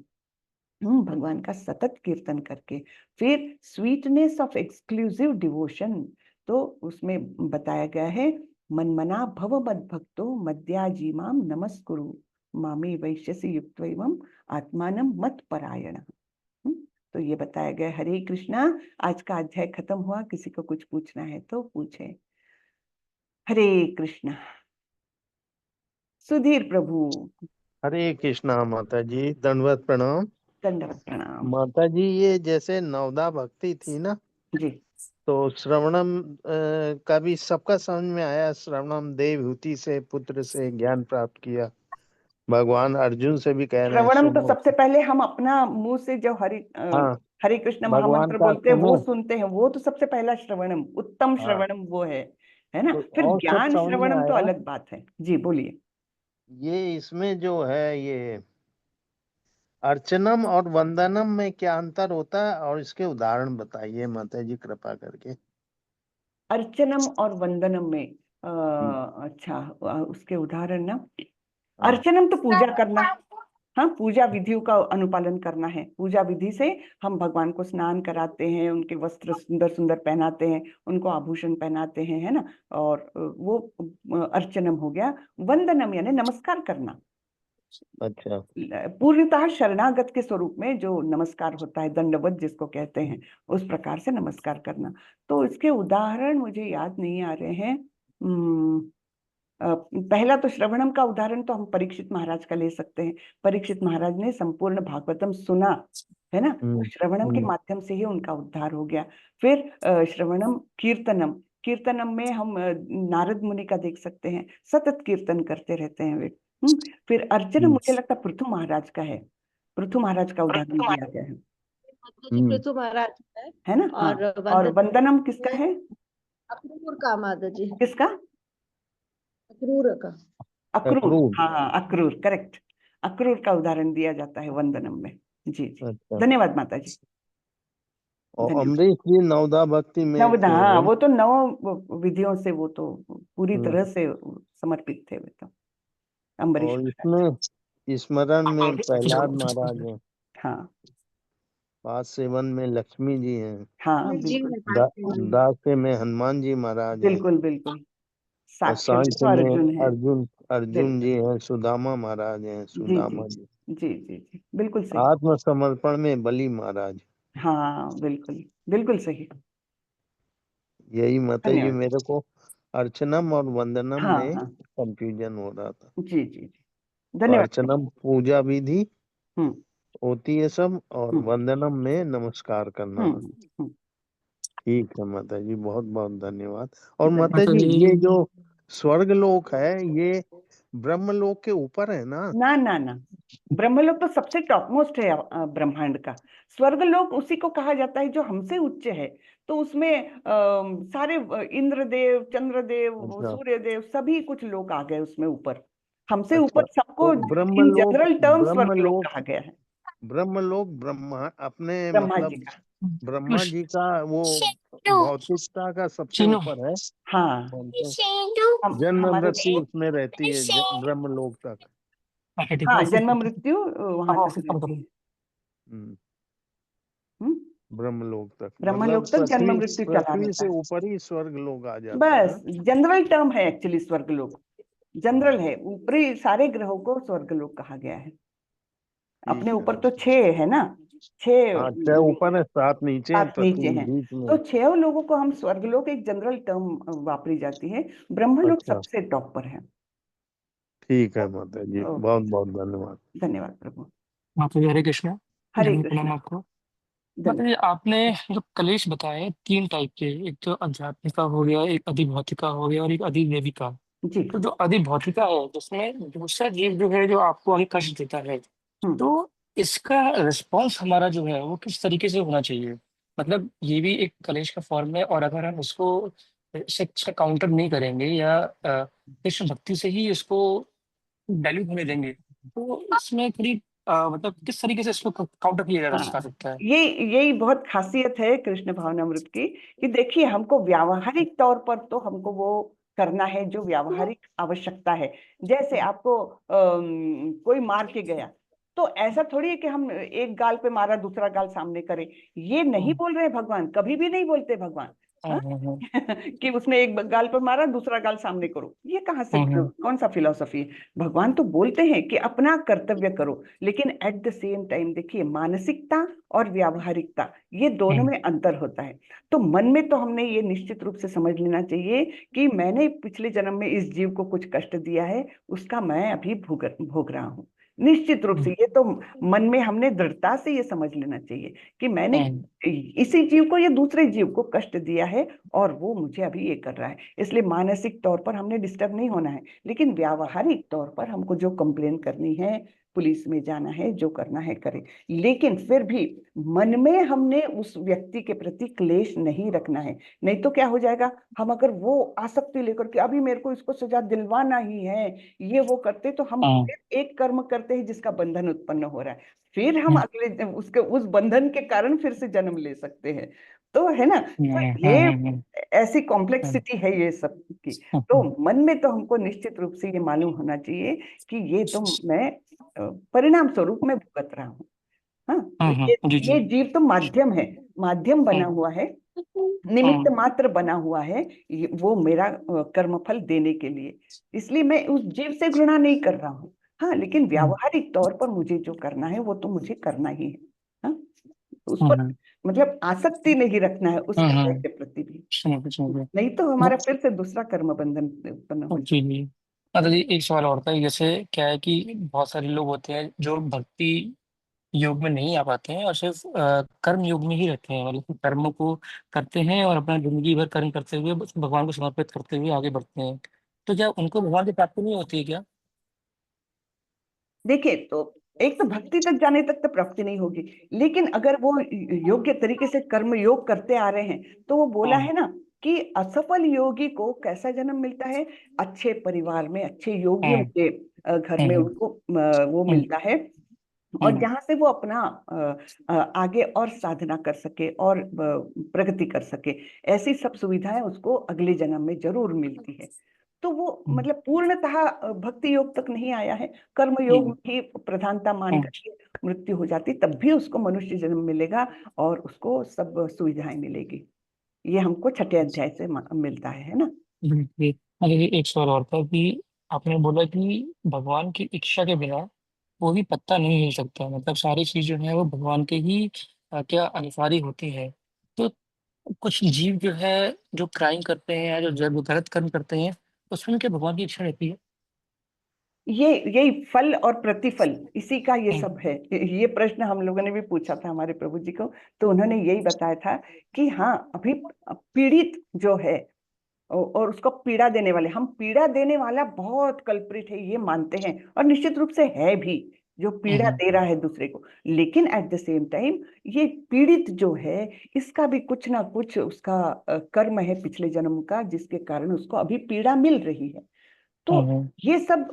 भगवान का सतत कीर्तन करके। फिर स्वीटनेस ऑफ एक्सक्लूसिव डिवोशन, तो उसमें बताया गया है मनमना भव मद भक्तो मद्याजीमाम नमस्कुरु मामी वैश्यसि युक्त्वैवं आत्मानं मत परायण। तो ये बताया गया। हरे कृष्णा। आज का अध्याय खत्म हुआ, किसी को कुछ पूछना है तो पूछे। हरे कृष्णा। सुधीर प्रभु। हरे कृष्णा माता जी, दंडवत प्रणाम। दंडवत प्रणाम। माता जी, ये जैसे नवदा भक्ति थी ना, जी। तो श्रवणम का भी सबका समझ में आया। श्रवणम देवहूति से, पुत्र से ज्ञान प्राप्त किया। भगवान अर्जुन से भी कह रहे हैं श्रवणम तो सुनो। सबसे पहले हम अपना मुंह से जो हाँ, हरे कृष्ण भगवान महामंत्र का बोलते हैं वो सुनो। सुनते हैं, वो तो सबसे पहला श्रवणम, उत्तम हाँ, श्रवणम वो है ना। तो फिर और सब ज्ञान समझ में श्रवणम तो आया। अलग बात है। जी बोलिए। ये इसमें जो है, ये अर्चनम और वंदनम में क्या अंतर होता है, और इसके उदाहरण बताइए माता जी कृपा करके। अर्चनम और वंदनम में हम्म, अच्छा, उसके उदाहरण ना। हाँ। अर्चनम तो पूजा करना, हाँ, पूजा विधियों का अनुपालन करना है। पूजा विधि से हम भगवान को स्नान कराते हैं, उनके वस्त्र सुंदर सुंदर पहनाते हैं, उनको आभूषण पहनाते हैं, है ना। और वो अर्चनम हो गया। वंदनम यानी नमस्कार करना, अच्छा। पूर्णतः शरणागत के स्वरूप में जो नमस्कार होता है, दंडवत जिसको कहते हैं, उस प्रकार से नमस्कार करना। तो इसके उदाहरण मुझे याद नहीं आ रहे हैं। पहला तो श्रवणम का उदाहरण तो हम परीक्षित महाराज का ले सकते हैं। परीक्षित महाराज ने संपूर्ण भागवतम सुना, है ना, तो श्रवणम के माध्यम से ही उनका उद्धार हो गया। फिर श्रवणम कीर्तनम, कीर्तनम में हम नारद मुनि का देख सकते हैं, सतत कीर्तन करते रहते हैं वे। फिर अर्चना मुझे लगता है पृथु महाराज का है, पृथु महाराज का उदाहरण दिया गया है, पृथु महाराज है ना। हाँ, और वंदनम किसका है? अक्रूर का माता जी। किसका? अक्रूर का। अक्रूर, हाँ अक्रूर, करेक्ट। अक्रूर का उदाहरण दिया जाता है वंदनम में। जी जी, अच्छा। धन्यवाद माता जी। और धन्यवाद। अमरीश जी नवदा भक्ति में नवदा, थे। हाँ, वो तो नौ विधियों से वो तो पूरी तरह से समर्पित थे वे तो, अम्बरीश और महाराज। इसमें स्मरण में प्रहलाद महाराज हैं, हाँ पाद सेवन में लक्ष्मी जी हैं, हाँ बिल्कुल दास्य में हनुमान जी महाराज हैं, बिल्कुल बिल्कुल। और साक्ष्य में सांख्य तो में अर्जुन है। अर्जुन जी हैं, सुदामा महाराज हैं, जी जी सुदामा जी। जी जी जी, बिल्कुल सही। आत्मसमर्पण में बलि महाराज। हाँ बिल्कुल बिल्कुल सही। यही माता जी, धन्यवाद। मेरे को अर्चनम और वंदनम हाँ में हाँ, कंफ्यूजन हो रहा था। जी जी जी, तो धन्यवाद। अर्चनम पूजा विधि हम्म होती है सब, और हम्म वंदनम में नमस्कार करना। हम्म। ठीक है माता जी, बहुत बहुत धन्यवाद। और माता धन्यवाद। जी ये जो स्वर्ग लोक है, ये ब्रह्म लोक के ऊपर है ना? ना ना ना, ब्रह्मलोक तो सबसे टॉप मोस्ट है ब्रह्मांड का। स्वर्गलोक उसी को कहा जाता है जो हमसे उच्च है। तो उसमें सारे इंद्रदेव, चंद्रदेव, अच्छा। सूर्यदेव, सभी कुछ लोग आ गए उसमें ऊपर। हमसे अच्छा, ऊपर सबको तो इन जनरल टर्म स्वर्गलोक ब्रह्मलोक कहा गया है। ब्रह्मलोक ब्रह्मा अपने ब्रह्मा जी मतलब का। ब्रह्मा जी का वो भौतिकता का सबसे ऊपर है। हाँ, जन्म हमारे, मृत्यु उसमें रहती है ब्रह्मलोक तक। हाँ जन्म मृत्यु वहां तक रहती है। हम्म, हम्म, ब्रह्मलोक तक मतलब ब्रह्मलोक तक जन्म मृत्यु चला पृथ्वी रहता से है। ऊपर ही स्वर्ग लोग आ जाता है। बस जनरल टर्म है एक्चुअली स्वर्गलोक, जनरल है। ऊपरी सारे ग्रहों को स्वर्गलोक कहा गया है। अपने ठीक है। ऊपर तो 6 है ना, 6 हाँ, 6 ऊपर है, 7 नीचे है, 7 नीचे पृथ्वी हैं। बीच में तो है। 6 लोगों को हम स्वर्गलोक एक जनरल टर्म वापरी जाती है। ब्रह्मलोक अच्छा, सबसे टॉप पर है। ठीक है माता जी, ओके, बहुत बहुत धन्यवाद। धन्यवाद प्रभु। माता जी हरे कृष्णा। हरे धन्य प्रणाम कृष्ण। आपको। माता जी धन्यवाद आपने जो कलेश बताए 3 टाइप के, एक तो अध्यात्मिका हो गया, एक अधिभौतिका हो गया और एक अधिदेविका। जी। तो जो अधिभौतिका है जिसमें दूसरा जीव जो है जो आपको आगे कष्ट देता है, हम्म तो इसका रिस्पॉन्स हमारा जो है वो किस तरीके से होना चाहिए? मतलब ये भी एक कलेश का फॉर्म है, और अगर हम उसको इसका काउंटर नहीं करेंगे या कृष्ण भक्ति से ही इसको डाइल्यूट होने देंगे, तो इसमें करीब मतलब किस तरीके से इसको काउंटर किया जा हाँ, सकता है? ये यही बहुत खासियत है कृष्ण भावनामृत की, कि देखिए हमको व्यावहारिक तौर पर तो हमको वो करना है जो व्यावहारिक आवश्यकता है। जैसे आपको कोई मार के गया, तो ऐसा थोड़ी है कि हम एक गाल पे मारा दूसरा गाल सामने करें। ये नहीं बोल रहे भगवान, कभी भी नहीं बोलते भगवान। हाँ? कि उसने एक गाल पर मारा दूसरा गाल सामने करो, ये कहाँ से, कौन सा फिलोसफी है? भगवान तो बोलते हैं कि अपना कर्तव्य करो, लेकिन एट द सेम टाइम देखिए मानसिकता और व्यावहारिकता ये दोनों में अंतर होता है। तो मन में तो हमने ये निश्चित रूप से समझ लेना चाहिए कि मैंने पिछले जन्म में इस जीव को कुछ कष्ट दिया है, उसका मैं अभी भोग रहा हूँ। निश्चित रूप से ये तो मन में हमने दृढ़ता से ये समझ लेना चाहिए कि मैंने इसी जीव को या दूसरे जीव को कष्ट दिया है, और वो मुझे अभी ये कर रहा है। इसलिए मानसिक तौर पर हमने डिस्टर्ब नहीं होना है, लेकिन व्यावहारिक तौर पर हमको जो कंप्लेन करनी है, पुलिस में जाना है, जो करना है करें। लेकिन फिर भी मन में हमने उस व्यक्ति के प्रति क्लेश नहीं रखना है। नहीं तो क्या हो जाएगा, हम अगर वो आसक्ति लेकर के अभी मेरे को इसको सजा दिलवाना ही है, ये वो करते, तो हम फिर एक कर्म करते हैं जिसका बंधन उत्पन्न हो रहा है। फिर हम अगले उसके उस बंधन के कारण फिर से जन्म ले सकते हैं। तो है ना, तो ये ऐसी कॉम्प्लेक्सिटी है ये सब की। तो मन में तो हमको निश्चित रूप से ये मालूम होना चाहिए कि ये तो मैं परिणाम स्वरूप में भुगत रहा हूँ। हाँ, तो जी ये जी। जीव तो माध्यम है, माध्यम बना हुआ है, निमित्त मात्र बना हुआ है, वो मेरा कर्मफल देने के लिए। इसलिए मैं उस जीव से घृणा नहीं कर रहा हूँ। हाँ, लेकिन व्यावहारिक तौर पर मुझे जो करना है वो तो मुझे करना ही है। हाँ, उस पर मतलब आसक्ति नहीं रखना है उस कार्य के प्रति भी, समझ गए। नहीं तो हमारा फिर से दूसरा कर्म बंधन उत्पन्न हो जी जी। मतलब ये एक सवाल और था, जैसे क्या है कि बहुत सारे लोग होते हैं जो भक्ति योग में नहीं आ पाते हैं और सिर्फ कर्म योग में ही रहते हैं, मतलब कि कर्मों को करते हैं और अपना जिंदगी भर कर्म करते हुए बस भगवान को समर्पित करते हुए आगे बढ़ते हैं। तो क्या उनको भगवान की प्राप्ति नहीं होती है क्या? देखिए, तो एक तो भक्ति तक जाने तक तो प्राप्ति नहीं होगी, लेकिन अगर वो योग्य तरीके से कर्म योग करते आ रहे हैं, तो वो बोला हाँ। है ना कि असफल योगी को कैसा जन्म मिलता है, अच्छे परिवार में, अच्छे योगियों हम्म। के घर में हम्म। उनको वो हम्म। मिलता है, और हम्म। जहां से वो अपना आगे और साधना कर सके और प्रगति कर सके। ऐसी सब सुविधाएं उसको अगले जन्म में जरूर मिलती है। तो वो हम्म। मतलब पूर्णतः भक्ति योग तक नहीं आया है, कर्म योग हम्म। में ही प्रधानता मान हम्म। करके मृत्यु हो जाती, तब भी उसको मनुष्य जन्म मिलेगा और उसको सब सुविधाएं मिलेगी। ये हमको छठे अध्याय से मिलता है ना। ये मतलब ये एक सवाल और था कि आपने बोला कि भगवान की इच्छा के बिना वो भी पत्ता नहीं हिल सकता, मतलब सारी चीज जो है वो भगवान के ही क्या अनुसारी होती है। तो कुछ जीव जो है जो क्राइम करते हैं या जो जब गलत कर्म करते हैं, उसमें क्या भगवान की इच्छा रहती है? ये यही फल और प्रतिफल, इसी का ये हम्म। सब है। ये प्रश्न हम लोगों ने भी पूछा था हमारे प्रभु जी को, तो उन्होंने यही बताया था कि हाँ, अभी पीड़ित जो है और उसको पीड़ा देने वाले, हम पीड़ा देने वाला बहुत कल्प्रिट है ये मानते हैं, और निश्चित रूप से है भी, जो पीड़ा हम्म। दे रहा है दूसरे को। लेकिन एट द सेम टाइम ये पीड़ित जो है, इसका भी कुछ ना कुछ उसका कर्म है पिछले जन्म का, जिसके कारण उसको अभी पीड़ा मिल रही है। तो हम्म। ये सब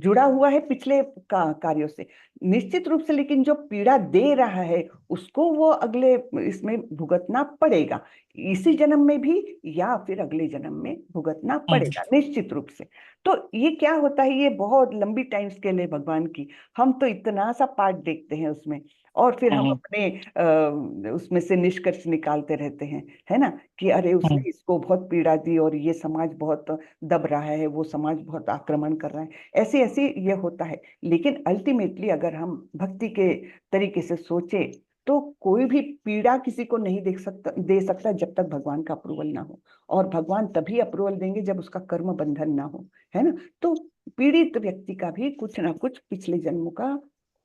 जुड़ा हुआ है पिछले कार्यों से, निश्चित रूप से। लेकिन जो पीड़ा दे रहा है उसको वो अगले इसमें भुगतना पड़ेगा, इसी जन्म में भी या फिर अगले जन्म में भुगतना हम्म। पड़ेगा निश्चित रूप से। तो ये क्या होता है, ये बहुत लंबी टाइम स्केल है भगवान की। हम तो इतना सा पार्ट देखते हैं उसमें, और फिर हम हम्म। अपने उसमें से निष्कर्ष निकालते रहते हैं, है ना, कि अरे उसने हम्म। इसको बहुत पीड़ा दी और ये समाज बहुत दब रहा है, वो समाज बहुत आक्रमण कर रहा है, ऐसे ऐसे ये होता है। लेकिन अल्टीमेटली अगर हम भक्ति के तरीके से सोचे, तो कोई भी पीड़ा किसी को नहीं दे सकता जब तक भगवान का अप्रूवल ना हो। और भगवान तभी अप्रूवल देंगे जब उसका कर्म बंधन ना हो, है ना। तो पीड़ित व्यक्ति का भी कुछ ना कुछ पिछले जन्म का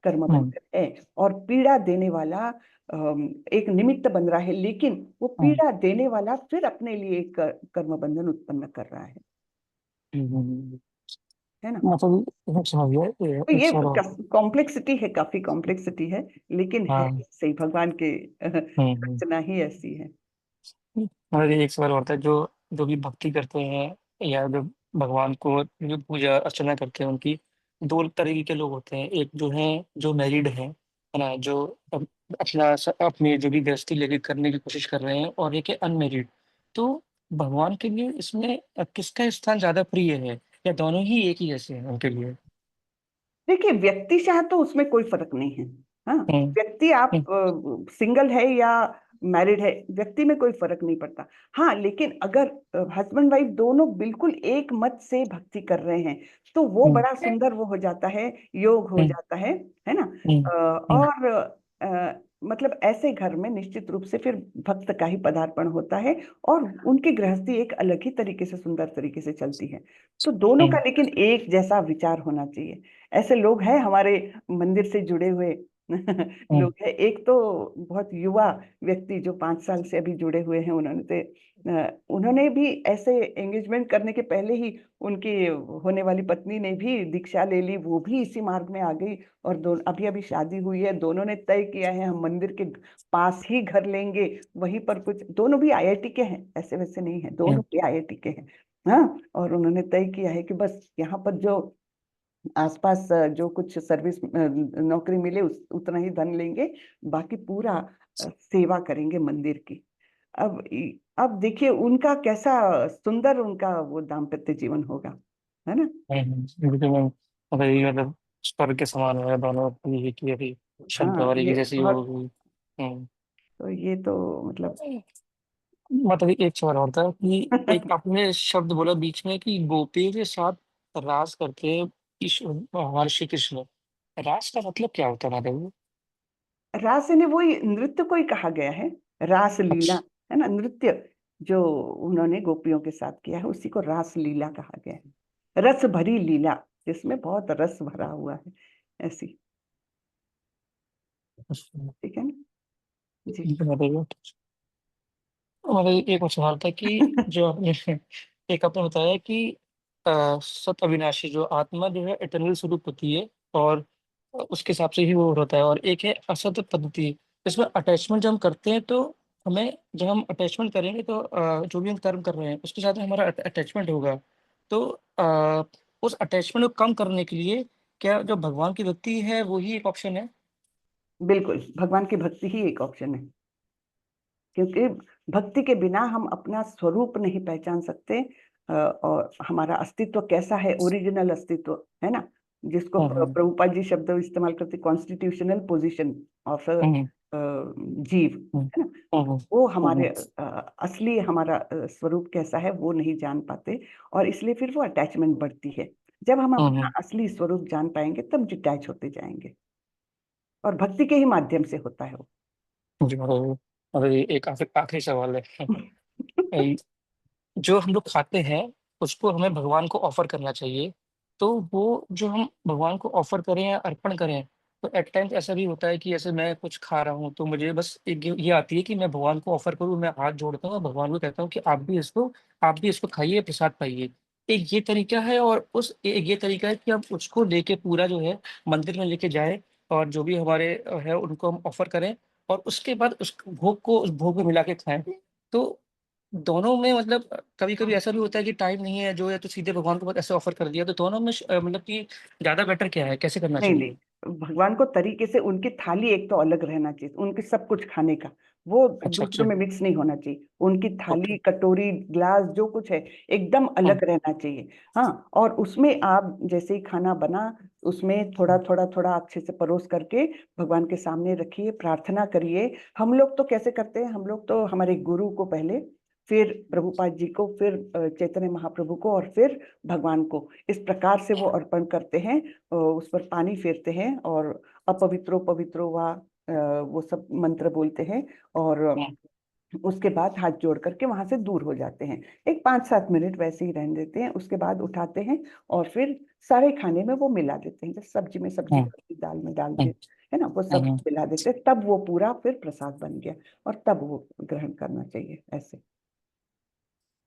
कर्म हम्म। बंधन है, और पीड़ा देने वाला एक निमित्त बन रहा है, लेकिन वो हम्म। पीड़ा देने वाला फिर अपने लिए एक कर्म बंधन उत्पन्न कर रहा है ना। मतलब समझ गया, तो एक ये सवाल और। कॉम्प्लेक्सिटी है, काफी कॉम्प्लेक्सिटी है, लेकिन है हाँ। सही, भगवान के हम्म। रचना ही ऐसी है। मतलब ये एक सवाल और था, जो जो भी भक्ति करते हैं या जो भगवान को जो पूजा अर्चना करते हैं, उनकी दो तरीके के लोग होते हैं। एक जो है जो मैरिड है ना, जो अपनी जो भी गृहस्थी लेके करने की कोशिश कर रहे हैं, और एक है अनमेरिड। तो भगवान के लिए इसमें किसका स्थान ज्यादा प्रिय है, या दोनों ही एक ही जैसे हैं उनके लिए? देखिए, व्यक्ति चाह तो उसमें कोई फर्क नहीं है। हाँ, हम्म। व्यक्ति आप हम्म। सिंगल है या मैरिड है, व्यक्ति में कोई फर्क नहीं पड़ता। हाँ, लेकिन अगर हस्बैंड वाइफ दोनों बिल्कुल एक मत से भक्ति कर रहे हैं, तो वो हम्म। बड़ा सुंदर वो हो जाता है, योग हो हम्म। जाता है ना। हम्म। हम्म। और मतलब ऐसे घर में निश्चित रूप से फिर भक्त का ही पदार्पण होता है, और उनकी गृहस्थी एक अलग ही तरीके से, सुंदर तरीके से चलती है। तो दोनों का हम्म। लेकिन एक जैसा विचार होना चाहिए। ऐसे लोग हैं हमारे मंदिर से जुड़े हुए हम्म। लोग हैं। एक तो बहुत युवा व्यक्ति जो 5 साल से अभी जुड़े हुए हैं, उन्होंने भी ऐसे एंगेजमेंट करने के पहले ही उनकी होने वाली पत्नी ने भी दीक्षा ले ली, वो भी इसी मार्ग में आ गई, और अभी अभी शादी हुई है। दोनों ने तय किया है हम मंदिर के पास ही घर लेंगे, वहीं पर कुछ, दोनों भी आईआईटी के हैं, ऐसे वैसे नहीं है, दोनों हम्म। भी आईआईटी के हैं। हाँ, और उन्होंने तय किया है कि बस यहाँ पर जो आसपास जो कुछ सर्विस नौकरी मिले उतना ही धन लेंगे, बाकी पूरा सेवा करेंगे मंदिर की। अब देखिए उनका कैसा सुंदर उनका वो दाम्पत्य जीवन होगा, है ना। बिल्कुल मैम। मतलब ये मतलब स्वर्ग के समान है दोनों की, ये की अभी हाँ, शब्दावली की ये जैसी हो बहुत, गई। हम्म। तो ये तो मतलब मतलब एक सवाल और था कि एक आपने शब्द बोला बीच में कि गोपियों के साथ रास करते हैं भगवान श्री कृष्ण। रास का मतलब क्या होता है माधव? रास ने वही नृत्य को ही कहा गया है, रास लीला, अच्छा। है ना। नृत्य जो उन्होंने गोपियों के साथ किया है, उसी को रास लीला कहा गया है। रस भरी लीला, जिसमें बहुत रस भरा हुआ है, ऐसी। ठीक है ना जी। हमारा एक और सवाल था कि जो आपने एक आपने बताया कि सत अविनाशी जो आत्मा जो है इटर्नल स्वरूप होती है और उसके हिसाब से ही वो होता है, और एक है असत पद्धति। इसमें अटैचमेंट जब हम करते हैं तो हमें, जब हम अटैचमेंट करेंगे तो जो भी हम कर्म कर रहे हैं उसके साथ हमारा अटैचमेंट होगा। तो उस अटैचमेंट को कम करने के लिए क्या जो भगवान की भक्ति है वो ही एक ऑप्शन है? बिल्कुल, भगवान की भक्ति ही एक ऑप्शन है, क्योंकि भक्ति के बिना हम अपना स्वरूप नहीं पहचान सकते। और हमारा अस्तित्व कैसा है, ओरिजिनल अस्तित्व है ना, जिसको हम्म प्रभुपाद जी शब्द इस्तेमाल करते, कॉन्स्टिट्यूशनल पोजीशन ऑफ हम्म जीव, हम्म है ना, हम्म वो हमारे हम्म असली हमारा स्वरूप कैसा है वो नहीं जान पाते, और इसलिए फिर वो अटैचमेंट बढ़ती है। जब हम अपना हम्म असली स्वरूप जान पाएंगे तब डिटैच होते जाएंगे, और भक्ति के ही माध्यम से होता है वो। जी मतलब, अभी एक आखिरी सवाल है। ए, जो हम लोग खाते हैं उसको हमें भगवान को ऑफर करना चाहिए, तो वो जो हम भगवान को ऑफर करें या अर्पण करें, तो एट टाइम्स ऐसा भी होता है कि ऐसे मैं कुछ खा रहा हूँ तो मुझे बस एक ये आती है कि मैं भगवान को ऑफर करूँ, मैं हाथ जोड़ता हूँ और भगवान को कहता हूँ कि आप भी इसको खाइए, प्रसाद पाइए। एक ये तरीका है, और एक ये तरीका है कि हम उसको लेके पूरा जो है मंदिर में लेके जाए और जो भी हमारे है उनको हम ऑफर करें, और उसके बाद उस भोग को उस भोग में मिला के खाएं। तो दोनों में मतलब कभी कभी ऐसा भी होता है कि टाइम नहीं है जो है, तो सीधे भगवान को बस ऐसे ऑफर कर दिया, तो दोनों में मतलब कि ज्यादा बेटर क्या है, कैसे करना नहीं चाहिए? नहीं, भगवान को तरीके से, उनकी थाली एक तो अलग रहना चाहिए, उनके सब कुछ खाने का वो अच्छा दूसरों अच्छा। में मिक्स नहीं होना चाहिए। उनकी ओके। थाली, कटोरी, ग्लास, जो कुछ है एकदम हम्म अलग रहना चाहिए। हाँ, और उसमें आप जैसे ही खाना बना, उसमें थोड़ा थोड़ा थोड़ा अच्छे से परोस करके भगवान के सामने रखिए, प्रार्थना करिए। हम लोग तो कैसे करते हैं, हम लोग तो हमारे गुरु को पहले, फिर प्रभुपाद जी को, फिर चैतन्य महाप्रभु को, और फिर भगवान को, इस प्रकार से वो अर्पण करते हैं। उस पर पानी फेरते हैं और अपवित्रो पवित्रो वा वो सब मंत्र बोलते हैं, और हम्म उसके बाद हाथ जोड़ करके वहां से दूर हो जाते हैं। एक 5-7 मिनट वैसे ही रहने देते हैं, उसके बाद उठाते हैं और फिर सारे खाने में वो मिला देते हैं, जैसे सब्जी में सब्जी हम्म डालते, दाल में डालते, हम्म है ना, वो सब हम्म मिला देते हैं, तब वो पूरा फिर प्रसाद बन गया, और तब वो ग्रहण करना चाहिए ऐसे।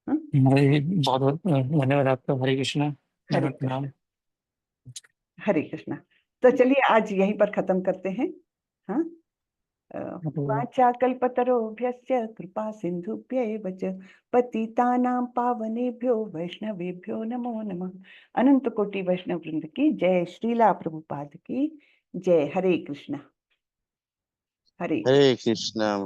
हाँ? बहुत बहुत धन्यवाद आपका। हरे कृष्णा। हरे प्रणाम। कृष्ण। हरे कृष्णा। तो चलिए आज यहीं पर खत्म करते हैं। हाँ, वाचाकल्पतरुभ्यश्च कृपा सिन्धुभ्यैव च पतितानां पावनेभ्यो वैष्णवेभ्यो नमो नमः। अनंत कोटि वैष्णव वृंद की जय, श्रीला प्रभुपाद की जय। हरे कृष्णा। हरे हरे कृष्णा।